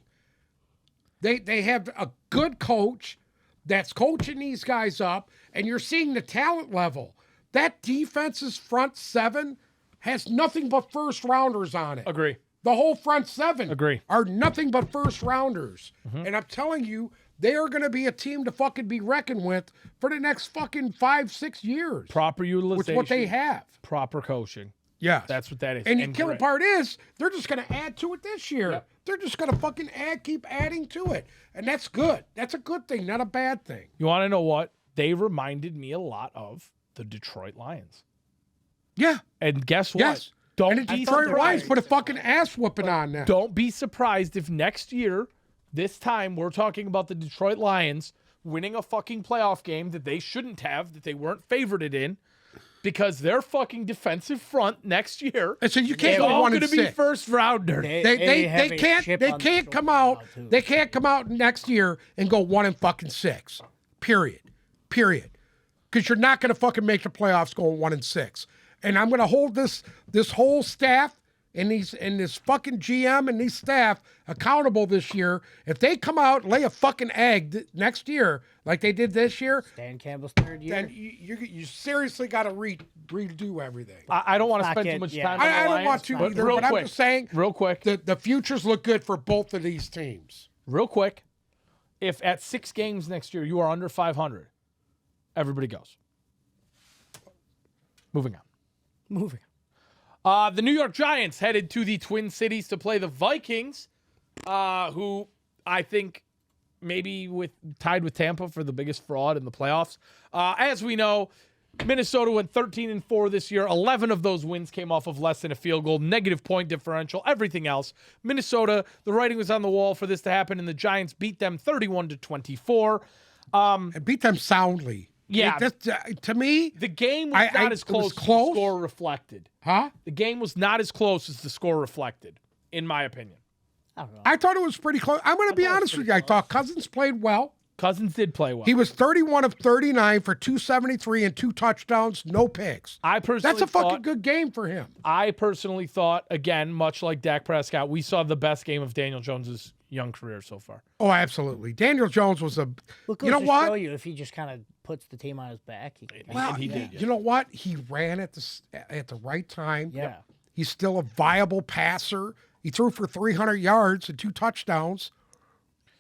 They have a good coach that's coaching these guys up, and you're seeing the talent level. That defense's front 7 has nothing but first rounders on it. Agree. The whole front 7 Agree. are nothing but first rounders. Mm-hmm. And I'm telling you, they are going to be a team to fucking be reckoned with for the next fucking 5-6 years. Proper utilization. With what they have. Proper coaching. Yeah. That's what that is. And the killer part is, they're just going to add to it this year. Yep. They're just going to fucking keep adding to it. And that's good. That's a good thing, not a bad thing. You want to know what? they reminded me a lot of the Detroit Lions. Yeah. And guess what? Yes. Don't be Detroit Lions surprised. put a fucking ass whooping on them. Don't be surprised if next year, this time, we're talking about the Detroit Lions winning a fucking playoff game that they shouldn't have, that they weren't favored in, because their fucking defensive front next year. And so you can't is go all 1 going and to be 6. first rounder. They can't come out. They can't come out next year and go 1 and fucking 6. Period. Because you're not going to fucking make the playoffs going 1 and 6. And I'm going to hold this whole staff and this fucking GM and these staff accountable this year. If they come out and lay a fucking egg next year like they did this year, Dan Campbell's third year, then you seriously got to redo everything. I don't want to spend too much time on the I don't Lions, want to either, real but quick, I'm just saying real quick. the futures look good for both of these teams. Real quick, if at 6 games next year you are under 500, everybody goes. Moving on. The New York Giants headed to the Twin Cities to play the Vikings, who I think maybe tied with Tampa for the biggest fraud in the playoffs. As we know, Minnesota went 13-4 this year. 11 of those wins came off of less than a field goal, negative point differential, everything else. Minnesota, the writing was on the wall for this to happen, and the Giants beat them 31-24. And beat them soundly. Yeah. To me, the game was not as close as the score reflected. Huh? The game was not as close as the score reflected, in my opinion. I don't know. I thought it was pretty close. I'm going to be honest with you. I thought Cousins played well. Cousins did play well. He was 31 of 39 for 273 and 2 touchdowns, no picks. That's a fucking good game for him. I personally thought, again, much like Dak Prescott, we saw the best game of Daniel Jones's young career so far. Oh, absolutely. Daniel Jones was you know what? Show you if he just kind of puts the team on his back. He did. You know what? He ran at the right time. Yeah. He's still a viable passer. He threw for 300 yards and 2 touchdowns.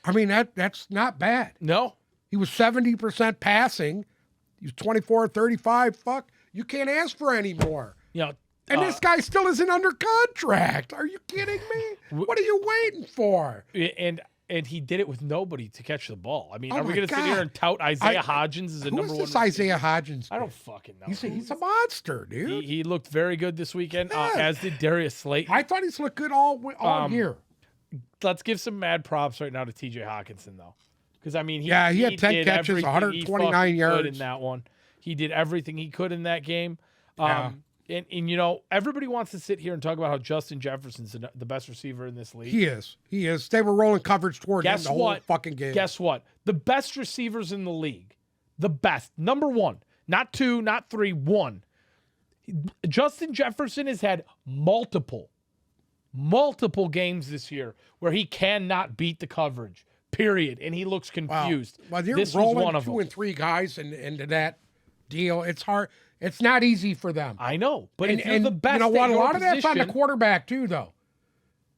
I mean, that's not bad. No. He was 70% passing. He was 24 35. Fuck. You can't ask for any more. You know, and this guy still isn't under contract. Are you kidding me? What are you waiting for? And he did it with nobody to catch the ball. I mean, are we my going to sit God. here and tout Isaiah Hodgins as a number Who one? is this Isaiah Hodgins? I don't fucking know. He's a monster, dude. He looked very good this weekend, Yeah. as did Darius Slayton. I thought he's looked good all year. Let's give some mad props right now to TJ Hawkinson, though. Because, I mean, he had 10 did catches, everything 129 he yards. could in that one. He did everything he could in that game. Yeah. And you know, everybody wants to sit here and talk about how Justin Jefferson's the best receiver in this league. He is. They were rolling coverage toward him Guess the what? whole fucking game. Guess what? The best receivers in the league, the best, number 1, not 2, not 3, 1. Justin Jefferson has had multiple games this year where he cannot beat the coverage, period. And he looks confused. Well, you're this rolling was one of 2 them. and 3 guys into that deal. It's hard. It's not easy for them. I know, but if you're the best, you know what? at A your lot of that's on the position- quarterback too, though.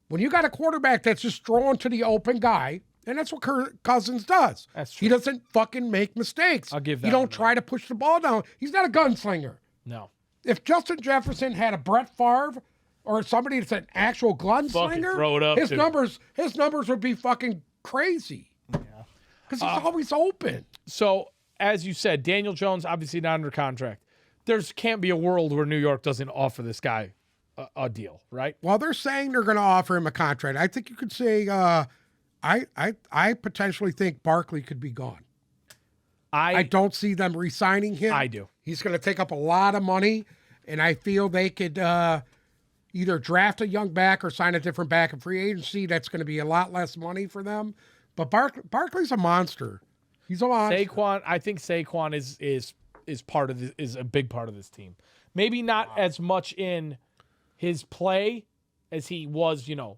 When you got a quarterback that's just throwing to the open guy, and that's what Cousins does. That's true. He doesn't fucking make mistakes. I'll give that He don't one try to push the ball down. He's not a gunslinger. No. If Justin Jefferson had a Brett Favre or somebody that's an actual gunslinger, throw it up, his dude. numbers would be fucking crazy. Yeah, because he's always open. So, as you said, Daniel Jones obviously not under contract. There can't be a world where New York doesn't offer this guy a deal, right? Well, they're saying they're going to offer him a contract. I think you could say, I potentially think Barkley could be gone. I don't see them re-signing him. I do. He's going to take up a lot of money, and I feel they could either draft a young back or sign a different back in free agency. That's going to be a lot less money for them. But Barkley's a monster. He's a monster. Saquon, I think Saquon is a big part of this team. Maybe not as much in his play as he was, 4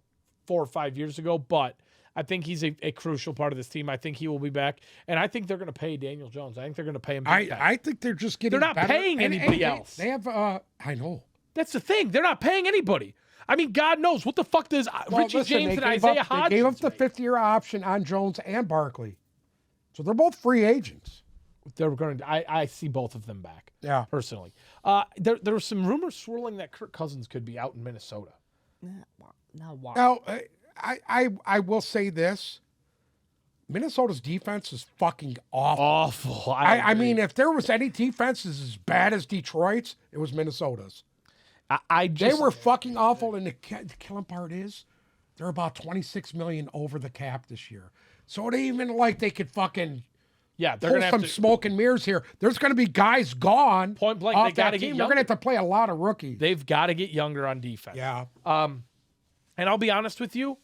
or 5 years ago, but I think he's a crucial part of this team. I think he will be back, and I think they're going to pay Daniel Jones. I think they're going to pay him. I think they're just getting. They're not better. paying anybody else. They have. I know. That's the thing. They're not paying anybody. I mean, God knows what the fuck does Richie James and Isaiah Hodgins They gave up the make? 5th-year option on Jones and Barkley, so they're both free agents. They're going to. I see both of them back. Yeah, personally. There were some rumors swirling that Kirk Cousins could be out in Minnesota. Now, Now, I will say this: Minnesota's defense is fucking awful. Awful. I mean, if there was any defenses as bad as Detroit's, it was Minnesota's. They were fucking awful, and the killing part is they're about $26 million over the cap this year. So it ain't even like they could fucking they're pull gonna have some smoke and mirrors here. There's going to be guys gone. Point blank, they got to get younger. They're going to have to play a lot of rookies. They've got to get younger on defense. Yeah. And I'll be honest with you.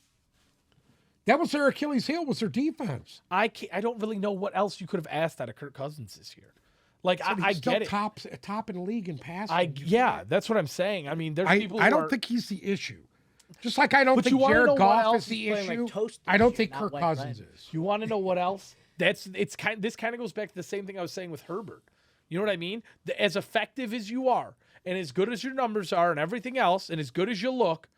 That was their Achilles heel, was their defense. I don't really know what else you could have asked out of Kirk Cousins this year. Like, I get it. Top in the league in passing. That's what I'm saying. I mean, there's people. I don't think he's the issue. Just like I don't think Jared Goff is the issue. I don't think Kirk Cousins is. You want to know what else? This kind of goes back to the same thing I was saying with Herbert. You know what I mean? As effective as you are, and as good as your numbers are, and everything else, and as good as you look,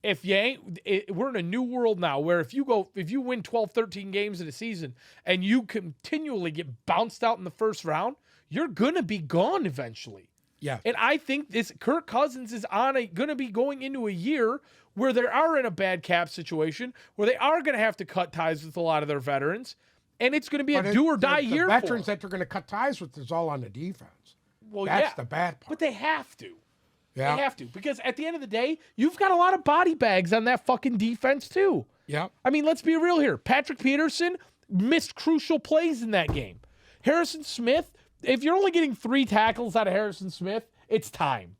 if you ain't, we're in a new world now where if you win 12, 13 games in a season and you continually get bounced out in the first round, you're gonna be gone eventually. Yeah. And I think this Kirk Cousins is gonna be going into a year where they are in a bad cap situation, where they are gonna have to cut ties with a lot of their veterans, and it's gonna be a do or die year. The veterans that they're gonna cut ties with is all on the defense. Well, that's the bad part. But they have to. Yeah. They have to, because at the end of the day, you've got a lot of body bags on that fucking defense too. Yeah. I mean, let's be real here. Patrick Peterson missed crucial plays in that game. Harrison Smith, if you're only getting 3 tackles out of Harrison Smith, it's time.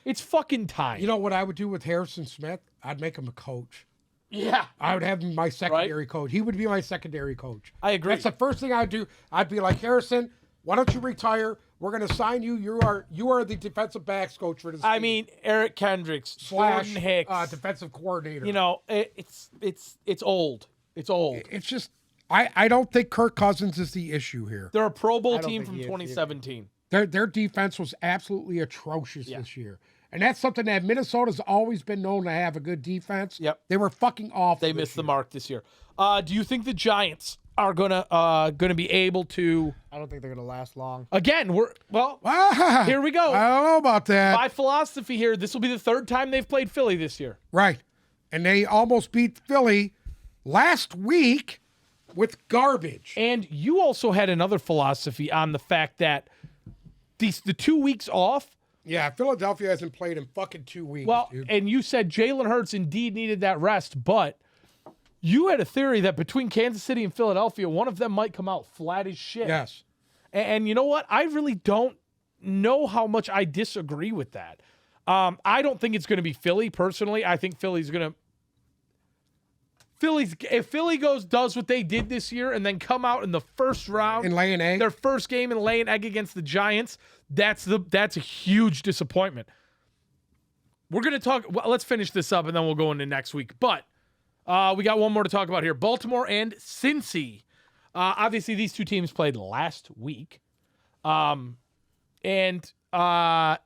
It's fucking time. You know what I would do with Harrison Smith? I'd make him a coach. Yeah. I would have him my secondary coach. He would be my secondary coach. I agree. That's the first thing I'd do. I'd be like, Harrison, why don't you retire? We're going to sign you. You are the defensive backs coach for this team. I mean, Eric Kendricks, / Jordan Hicks, defensive coordinator. You know, it's old. It's old. It's just I don't think Kirk Cousins is the issue here. They're a Pro Bowl team from 2017. Their defense was absolutely atrocious this year. And that's something that Minnesota's always been known to have, a good defense. Yep. They were fucking awful. They missed the mark this year. Do you think the Giants are gonna be able to? I don't think they're gonna last long. Again, here we go. I don't know about that. My philosophy here: this will be the 3rd time they've played Philly this year. Right, and they almost beat Philly last week with garbage. And you also had another philosophy on the fact that the 2 weeks off. Yeah, Philadelphia hasn't played in fucking 2 weeks. Well, dude. And you said Jalen Hurts indeed needed that rest, but you had a theory that between Kansas City and Philadelphia, one of them might come out flat as shit. Yes. And you know what? I really don't know how much I disagree with that. I don't think it's going to be Philly, personally. I think if Philly does what they did this year and then come out in the first round and lay an egg, their first game and lay an egg against the Giants, that's a huge disappointment. We're going to talk. Well, let's finish this up and then we'll go into next week. But we got one more to talk about here. Baltimore and Cincy. Obviously, these two teams played last week. And Lamar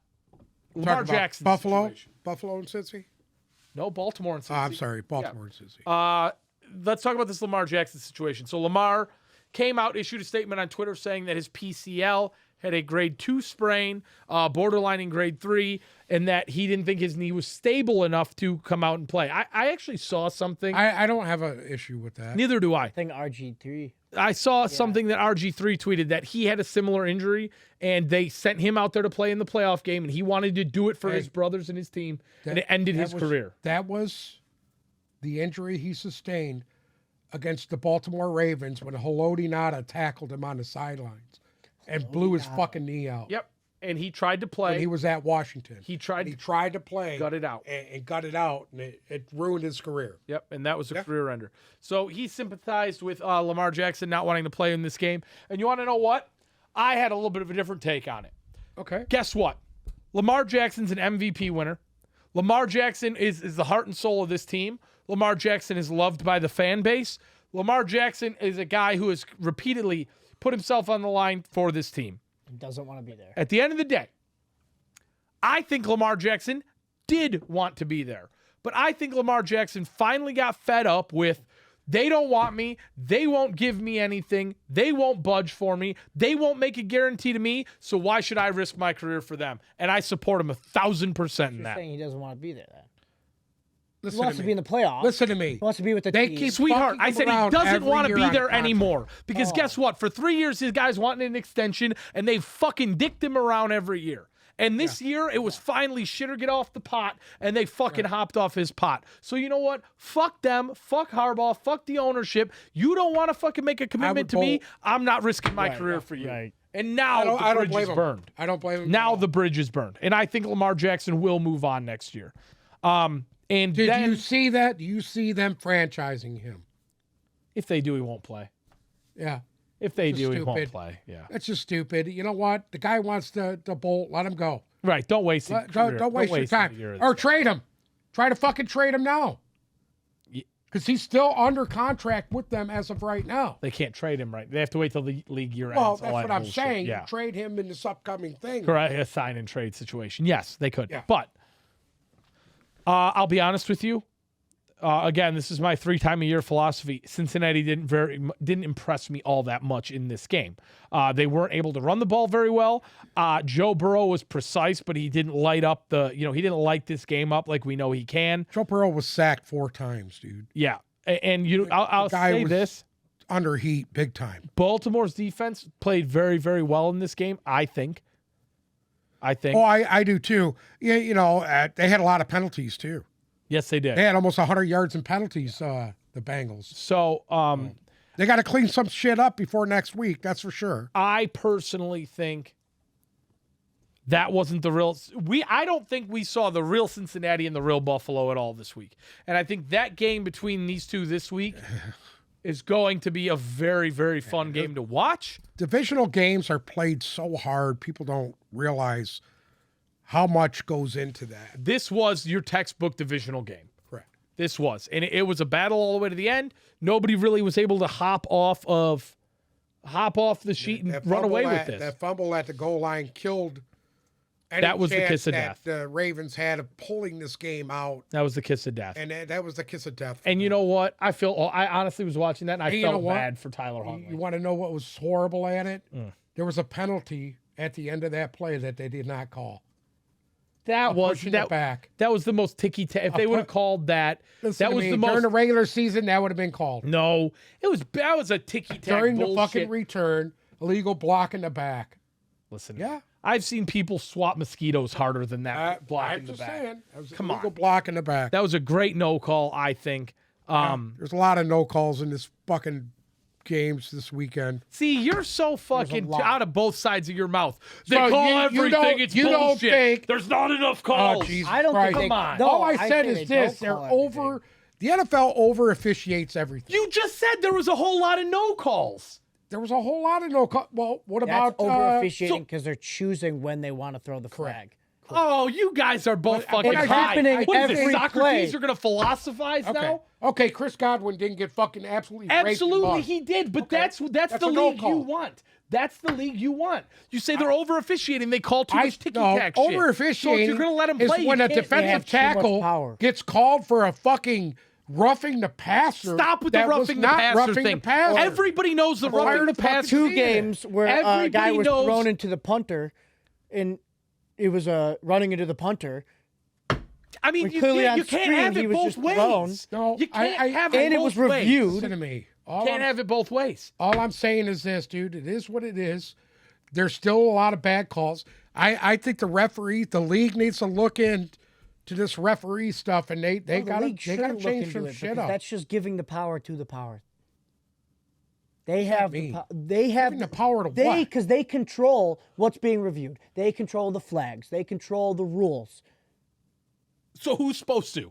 Jackson. Buffalo and Cincy? No, Baltimore and Cincy. I'm sorry, Baltimore and Cincy. Let's talk about this Lamar Jackson situation. So Lamar came out, issued a statement on Twitter saying that his PCL had a grade 2 sprain, borderlining grade 3, and that he didn't think his knee was stable enough to come out and play. I actually saw something. I don't have an issue with that. Neither do I. I think RG3. I saw something that RG3 tweeted that he had a similar injury, and they sent him out there to play in the playoff game, and he wanted to do it for his brothers and his team, and it ended his career. That was the injury he sustained against the Baltimore Ravens when Haloti Ngata tackled him on the sidelines and blew his fucking knee out. Yep. And he tried to play. When he was at Washington. He tried to play. Got it out. And got it out, and it ruined his career. Yep, and that was a career ender. So he sympathized with Lamar Jackson not wanting to play in this game. And you want to know what? I had a little bit of a different take on it. Okay. Guess what? Lamar Jackson's an MVP winner. Lamar Jackson is the heart and soul of this team. Lamar Jackson is loved by the fan base. Lamar Jackson is a guy who has repeatedly put himself on the line for this team. He doesn't want to be there. At the end of the day, I think Lamar Jackson did want to be there. But I think Lamar Jackson finally got fed up with, they don't want me. They won't give me anything. They won't budge for me. They won't make a guarantee to me. So why should I risk my career for them? And I support him 1,000% in You're that. saying he doesn't want to be there then? He wants to be in the playoffs. Listen to me. He wants to be with the They team. keep Sweetheart, I said he doesn't want to be there anymore. Because Oh. guess what? For 3 years, his guys wanting an extension, and they fucking dicked him around every year. And this year, it was finally shit or get off the pot, and they fucking hopped off his pot. So you know what? Fuck them. Fuck Harbaugh. Fuck the ownership. You don't want to fucking make a commitment to me. I'm not risking my career for you. Right. And now the bridge is burned. I don't blame him. Now the bridge is burned. And I think Lamar Jackson will move on next year. And Did then, you see that? Do you see them franchising him? if they do, he won't play. Yeah. If they do, he stupid. won't play. Yeah. That's just stupid. You know what? The guy wants to bolt. Let him go. Right. Don't waste his career. Don't waste your time. a year. Or trade him. Try to fucking trade him now. Because he's still under contract with them as of right now. They can't trade him, right? They have to wait till the league year Well, ends. that's all what that I'm bullshit. saying. Yeah. You trade him in this upcoming thing. Correct. A sign and trade situation. Yes, they could. Yeah. But I'll be honest with you. Again, this is my 3-time-a-year philosophy. Cincinnati didn't impress me all that much in this game. They weren't able to run the ball very well. Joe Burrow was precise, but he didn't light up he didn't light this game up like we know he can. Joe Burrow was sacked 4 times, dude. Yeah, and I'll say was this: under heat, big time. Baltimore's defense played very, very well in this game. I think. Oh, I do too. Yeah, they had a lot of penalties too. Yes, they did. They had almost 100 yards in penalties, the Bengals. So they got to clean some shit up before next week, that's for sure. I personally think that wasn't the real I don't think we saw the real Cincinnati and the real Buffalo at all this week. And I think that game between these two this week is going to be a very, very fun game to watch. Divisional games are played so hard, people don't realize how much goes into that. This was your textbook divisional game. Correct. This was. And it was a battle all the way to the end. Nobody really was able to hop off the sheet and run away with this. That fumble at the goal line killed any that was the chance kiss of that death. The Ravens had of pulling this game out. That was the kiss of death. And that was the kiss of death. And you know what? I honestly was watching that and I felt bad for Tyler Huntley. You want to know what was horrible at it? There was a penalty at the end of that play that they did not call. That was back. That was the most ticky. If they would have called that, that was the most during the regular season. That would have been called. No, that was a ticky tack during bullshit. the fucking return. Illegal block in the back. Listen, yeah, I've seen people swat mosquitoes harder than that block in the back. Saying, that was Come illegal on, block in the back. That was a great no call. I think. There's a lot of no calls in this fucking games this weekend. See, you're so fucking out of both sides of your mouth. They So call you everything. It's you bullshit. don't think There's not enough calls. Oh, Jesus I don't Christ. think Come on. No, All I said say is they this: don't they're call everything. over. The NFL over officiates everything. You just said there was a whole lot of no calls. There was a whole lot of no call. Well, what That's about over officiating because they're choosing when they want to throw the flag. Oh, you guys are both fucking it's high. happening What is every this, Socrates? play. You're going to philosophize now? Okay, Chris Godwin didn't get fucking absolutely raped and Absolutely, mugged. he did. But that's the a no league call. you want. That's the league you want. You say they're over officiating. They call too much ticky tack shit. Over officiating So if you're going to let them is play, you when a can't- defensive have too much tackle power. gets called for a fucking roughing the passer. Stop with the that was roughing the not passer roughing thing. the passer. Everybody knows the Well, roughing the the fucking passer. Two see games where a Everybody guy was knows- thrown into the punter, and it was running into the punter. I mean, When you clearly can't, on you can't screen, have he it was both just ways. thrown. No, You can't have it and it both was ways. reviewed. Listen to me. Can't have it both ways. All I'm saying is this, dude. It is what it is. There's still a lot of bad calls. I think the league needs to look into this referee stuff, and they gotta change some shit up. That's just giving the power to the power. They have mean? they have Giving the power to what? because they control what's being reviewed. They control the flags. They control the rules. So who's supposed to?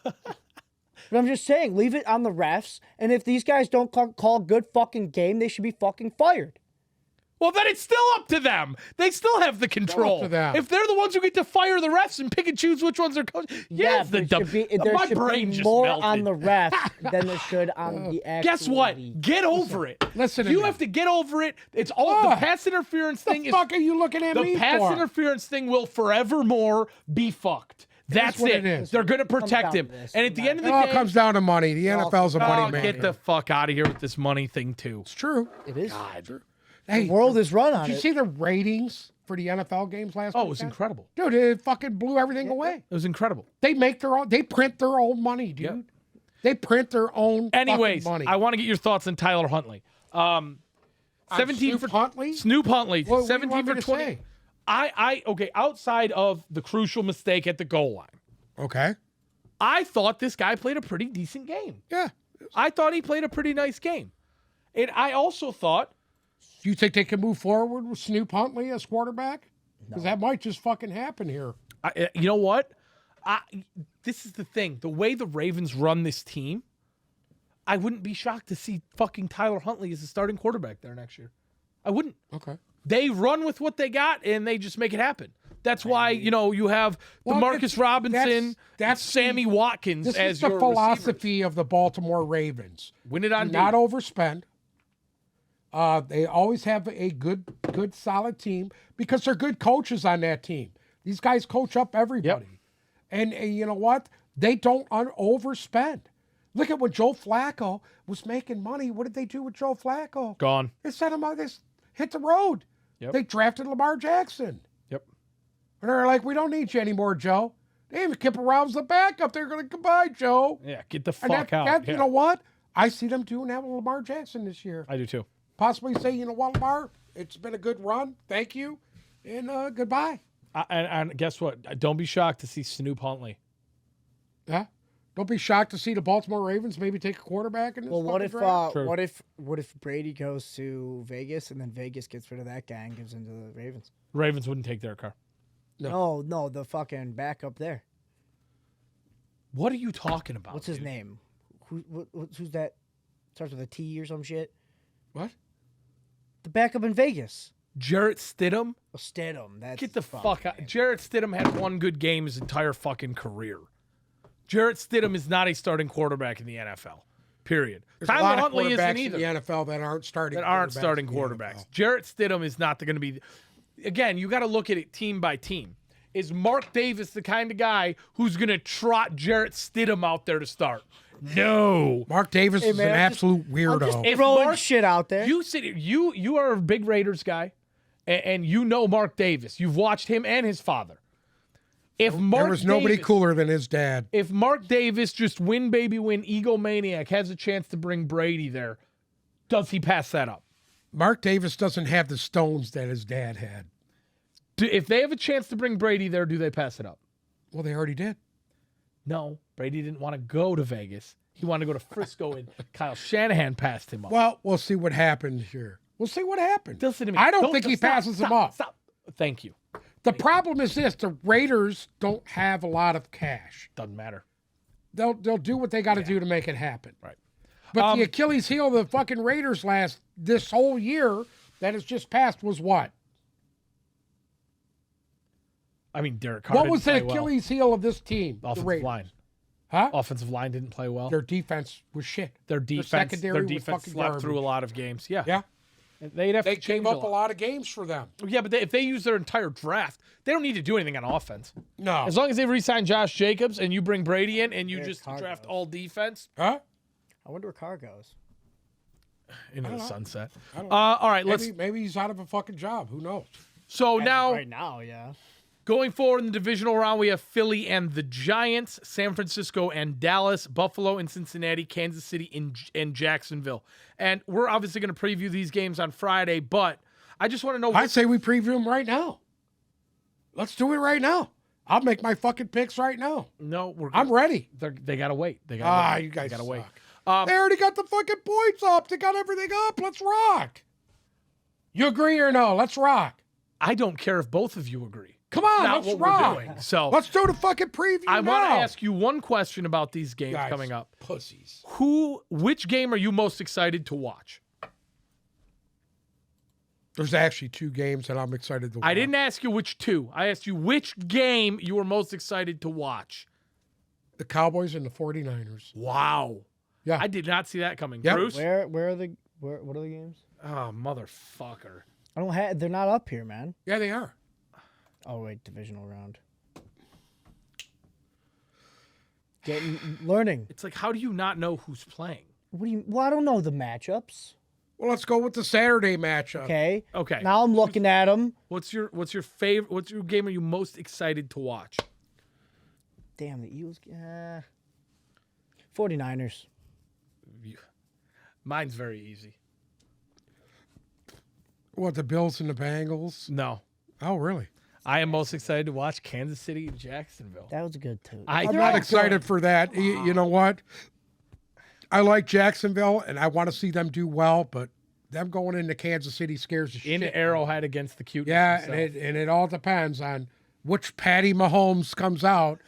But I'm just saying, leave it on the refs. And if these guys don't call good fucking game, they should be fucking fired. Well, then it's still up to them. They still have the control. to them. If they're the ones who get to fire the refs and pick and choose which ones are coaching, There should be just more melted. on the refs than there should on the actual Guess what? league. Get over it. Listen to you me. have to get over it. It's all the pass interference thing. The fuck are you looking at me The pass for? interference thing will forevermore be fucked. That's what it. it is. They're going to down protect to him. this. And at the end of It the all day, comes down to money. The NFL's a money man. get the fuck out of here with this money thing too. It's true. It is. Hey, The world is run on did you it. see the ratings for the NFL games last week? Oh, it was incredible. Dude, it fucking blew everything away. It was incredible. They print their own money, dude. Yep. They print their own money. I want to get your thoughts on Tyler Huntley. 17 for Huntley? Snoop Huntley. What 17 for 20. Say? Okay, outside of the crucial mistake at the goal line. Okay. I thought this guy played a pretty decent game. Yeah. I thought he played a pretty nice game. And I also thought... Do you think they can move forward with Snoop Huntley as quarterback? Because that might just fucking happen here. You know what? This is the thing. The way the Ravens run this team, I wouldn't be shocked to see fucking Tyler Huntley as the starting quarterback there next year. I wouldn't. Okay. They run with what they got, and they just make it happen. That's why, you have Demarcus Robinson, that's Sammy Watkins as your This is the philosophy of the Baltimore Ravens. Win it on not overspend. They always have a good, solid team because they're good coaches on that team. These guys coach up everybody. Yep. And you know what? They don't overspend. Look at when Joe Flacco was making money. What did they do with Joe Flacco? Gone. They sent him out. They hit the road. Yep. They drafted Lamar Jackson. Yep. And they're like, we don't need you anymore, Joe. They even kept around as the backup. They're going to goodbye, Joe. Yeah, get the fuck out. Yeah. You know what? I see them doing that with Lamar Jackson this year. I do too. Possibly say, you know what, Lamar? It's been a good run. Thank you. And goodbye. And guess what? Don't be shocked to see Snoop Huntley. Yeah. Don't be shocked to see the Baltimore Ravens maybe take a quarterback in this draft. What if Brady goes to Vegas and then Vegas gets rid of that guy and gives him to the Ravens? Ravens wouldn't take their car. No, the fucking backup there. What are you talking about? What's his name? Who's that? Starts with a T or some shit. What? The backup in Vegas. Jarrett Stidham? Stidham. That's Get the fuck out. Jarrett Stidham had one good game his entire fucking career. Jarrett Stidham is not a starting quarterback in the NFL. Period. There's Tyler Huntley isn't either. In the NFL that aren't starting quarterbacks. Jarrett Stidham is not going to be. Again, you got to look at it team by team. Is Mark Davis the kind of guy who's going to trot Jarrett Stidham out there to start? No. Mark Davis is an absolute weirdo. I'm just throwing shit out there. You are a big Raiders guy, and you know Mark Davis. You've watched him and his father. There was nobody cooler than his dad. If Mark Davis, just win, baby, win, egomaniac, has a chance to bring Brady there, does he pass that up? Mark Davis doesn't have the stones that his dad had. If they have a chance to bring Brady there, do they pass it up? Well, they already did. No, Brady didn't want to go to Vegas. He wanted to go to Frisco, and Kyle Shanahan passed him up. Well, we'll see what happens here. We'll see what happens. Listen to me. I don't think he passes him up. Stop. Thank you. The problem is this: the Raiders don't have a lot of cash. Doesn't matter. They'll do what they got to do to make it happen. Right. But the Achilles heel of the fucking Raiders this whole year that has just passed was what? I mean, Derek Carr. What was the Achilles heel of this team? Offensive line. Huh? Offensive line didn't play well. Their defense was shit. Their defense slept through a lot of games. Yeah. Yeah. They gave up a lot of games for them. Yeah, but if they use their entire draft, they don't need to do anything on offense. No. As long as they re-sign Josh Jacobs and you bring Brady in and you just draft all defense. Huh? I wonder where Carr goes. Into the sunset. All right, maybe he's out of a fucking job. Who knows? So right now, yeah. Going forward in the divisional round, we have Philly and the Giants, San Francisco and Dallas, Buffalo and Cincinnati, Kansas City and Jacksonville. And we're obviously going to preview these games on Friday, but I just want to know. I'd say we preview them right now. Let's do it right now. I'll make my fucking picks right now. No, I'm ready. They got to wait. You guys got to wait. They already got the fucking points up. They got everything up. Let's rock. You agree or no? Let's rock. I don't care if both of you agree. Come on, let's rock. So let's do the fucking preview I want to ask you one question about these games coming up. Pussies. Which game are you most excited to watch? There's actually two games that I'm excited to watch. I didn't ask you which two. I asked you which game you were most excited to watch. The Cowboys and the 49ers. Wow. Yeah. I did not see that coming. Yep. Bruce? What are the games? Oh, motherfucker. They're not up here, man. Yeah, they are. Oh, wait, divisional round. Learning. It's like, how do you not know who's playing? Well, I don't know the matchups. Well, let's go with the Saturday matchup. Okay. Okay. Now I'm looking at them. What's your favorite? What's your game are you most excited to watch? Damn, the Eagles. 49ers. Mine's very easy. What, the Bills and the Bengals? No. Oh, really? I am most excited to watch Kansas City and Jacksonville. That was good, too. I'm not excited for that. You know what? I like Jacksonville, and I want to see them do well, but them going into Kansas City scares the shit. In Arrowhead against the cuteness. Yeah, and it all depends on which Patty Mahomes comes out.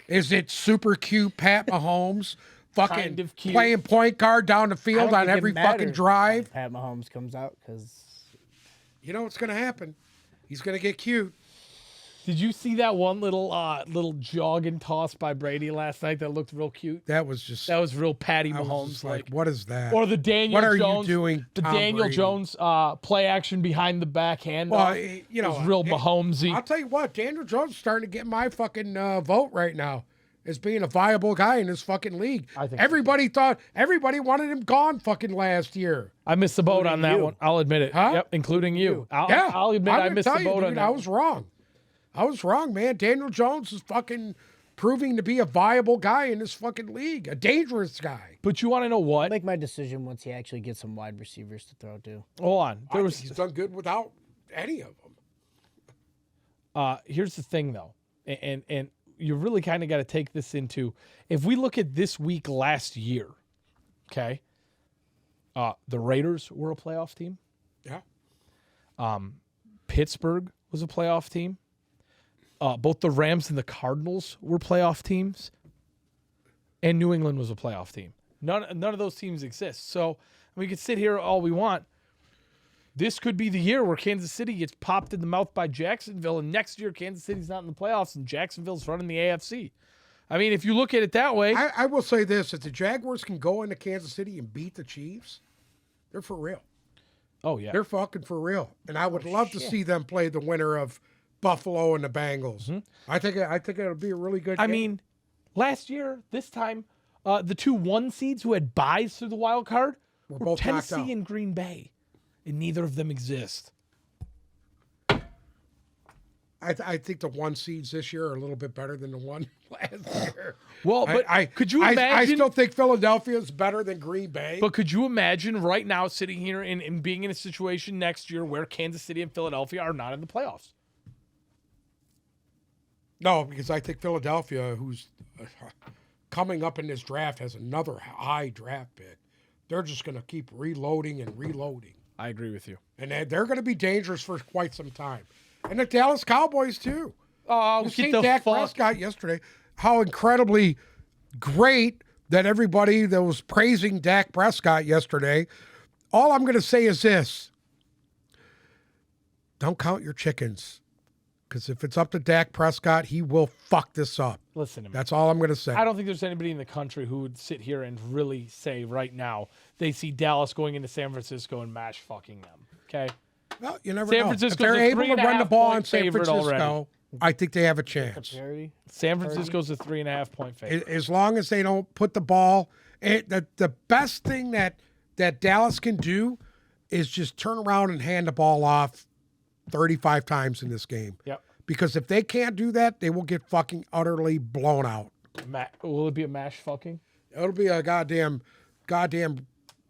Is it super cute Pat Mahomes? Fucking Kind of cute. Playing point guard down the field on every fucking drive. Pat Mahomes comes out because you know what's going to happen. He's going to get cute. Did you see that one little jog and toss by Brady last night that looked real cute? That was real Patty I was Mahomes just like, what is that? Or the Daniel What are Jones, you doing, the Tom Daniel Brady? Jones play action behind the backhand. Well, you know, was real Mahomesy. I'll tell you what, Daniel Jones is starting to get my fucking vote right now as being a viable guy in this fucking league. I think everybody wanted him gone fucking last year. I missed the boat on that one. I'll admit it. Huh? Yep, including you. Yeah, I'll admit I missed the boat on that. I was wrong. I was wrong, man. Daniel Jones is fucking proving to be a viable guy in this fucking league, a dangerous guy. But you want to know what? I'll make my decision once he actually gets some wide receivers to throw to. Hold on. He's done good without any of them. Here's the thing, though, and you really kind of got to take this into, if we look at this week last year, okay, the Raiders were a playoff team. Yeah. Pittsburgh was a playoff team. Both the Rams and the Cardinals were playoff teams, and New England was a playoff team. None of those teams exist. So we could sit here all we want. This could be the year where Kansas City gets popped in the mouth by Jacksonville, and next year Kansas City's not in the playoffs, and Jacksonville's running the AFC. I mean, if you look at it that way. I will say this. If the Jaguars can go into Kansas City and beat the Chiefs, they're for real. Oh, yeah. They're fucking for real. And I would love to see them play the winner of Buffalo and the Bengals. Mm-hmm. I think it'll be a really good game. I mean, last year, this time, the 2 1 seeds who had buys through the wild card were both knocked out. Tennessee and Green Bay, and neither of them exist. I think the 1 seeds this year are a little bit better than the one last year. Well, but could you imagine? I still think Philadelphia is better than Green Bay. But could you imagine right now sitting here and being in a situation next year where Kansas City and Philadelphia are not in the playoffs? No, because I think Philadelphia, who's coming up in this draft, has another high draft pick. They're just going to keep reloading and reloading. I agree with you. And they're going to be dangerous for quite some time. And the Dallas Cowboys, too. Oh, you seen Dak Prescott yesterday, how incredibly great that everybody that was praising Dak Prescott yesterday. All I'm going to say is this. Don't count your chickens. Because if it's up to Dak Prescott, he will fuck this up. Listen to me. That's all I'm going to say. I don't think there's anybody in the country who would sit here and really say right now they see Dallas going into San Francisco and mash fucking them. Okay? Well, you never San know. Francisco's If they're able to run the ball in San favorite Francisco, already. I think they have a chance. San Francisco's a 3.5 point favorite. As long as they don't put the ball, the best thing that Dallas can do is just turn around and hand the ball off 35 times in this game. Yep. Because if they can't do that, they will get fucking utterly blown out. Will it be a mash fucking? It'll be a goddamn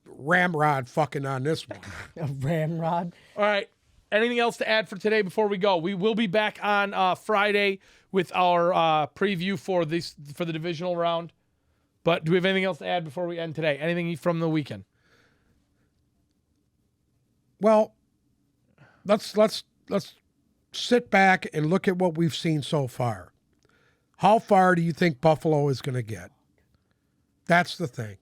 ramrod fucking on this one. A ramrod? All right. Anything else to add for today before we go? We will be back on Friday with our preview for the divisional round. But do we have anything else to add before we end today? Anything from the weekend? Well, let's sit back and look at what we've seen so far. How far do you think Buffalo is going to get? That's the thing.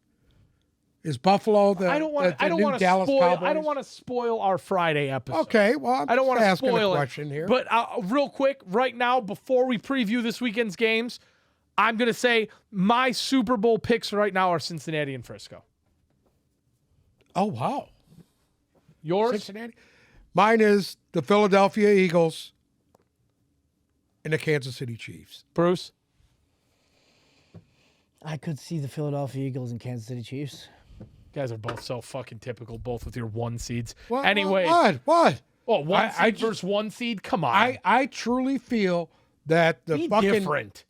Is Buffalo the new Dallas Cowboys? I don't want to spoil our Friday episode. Okay, well, I don't want to spoil a question here. But real quick, right now, before we preview this weekend's games, I'm going to say my Super Bowl picks right now are Cincinnati and Frisco. Oh, wow. Yours? Cincinnati? Mine is the Philadelphia Eagles and the Kansas City Chiefs. Bruce? I could see the Philadelphia Eagles and Kansas City Chiefs. guys are both so fucking typical, both with your 1 seeds. What? Anyway. What? Oh, one seed versus 1 seed? Come on. I truly feel that the fucking... different.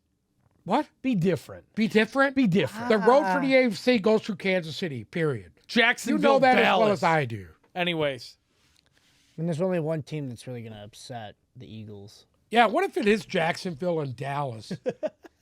What? Be different. Be different? Be different. The road for the AFC goes through Kansas City, period. Jacksonville, you know that Dallas. as well as I do. Anyways. And there's only one team that's really going to upset the Eagles. Yeah, what if it is Jacksonville and Dallas?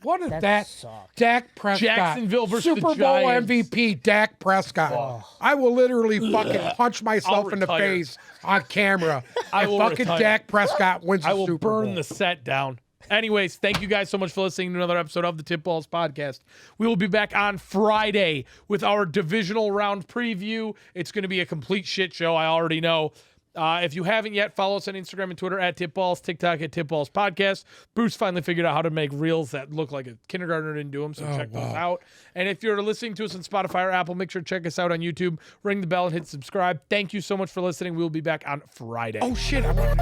What if that sucks. Dak Prescott, Jacksonville versus Super the Bowl Giants. MVP Dak Prescott. Oh. I will literally fucking punch myself in the face on camera. I will fucking retire. Dak Prescott wins the I will Super Bowl. burn the set down. Anyways, thank you guys so much for listening to another episode of the Tip Balls Podcast. We will be back on Friday with our divisional round preview. It's going to be a complete shit show, I already know. If you haven't yet, follow us on Instagram and Twitter at TipBalls, TikTok at TipBalls Podcast. Bruce finally figured out how to make reels that look like a kindergartner didn't do them, so check those out. And if you're listening to us on Spotify or Apple, make sure to check us out on YouTube. Ring the bell and hit subscribe. Thank you so much for listening. We'll be back on Friday. Oh, shit. I want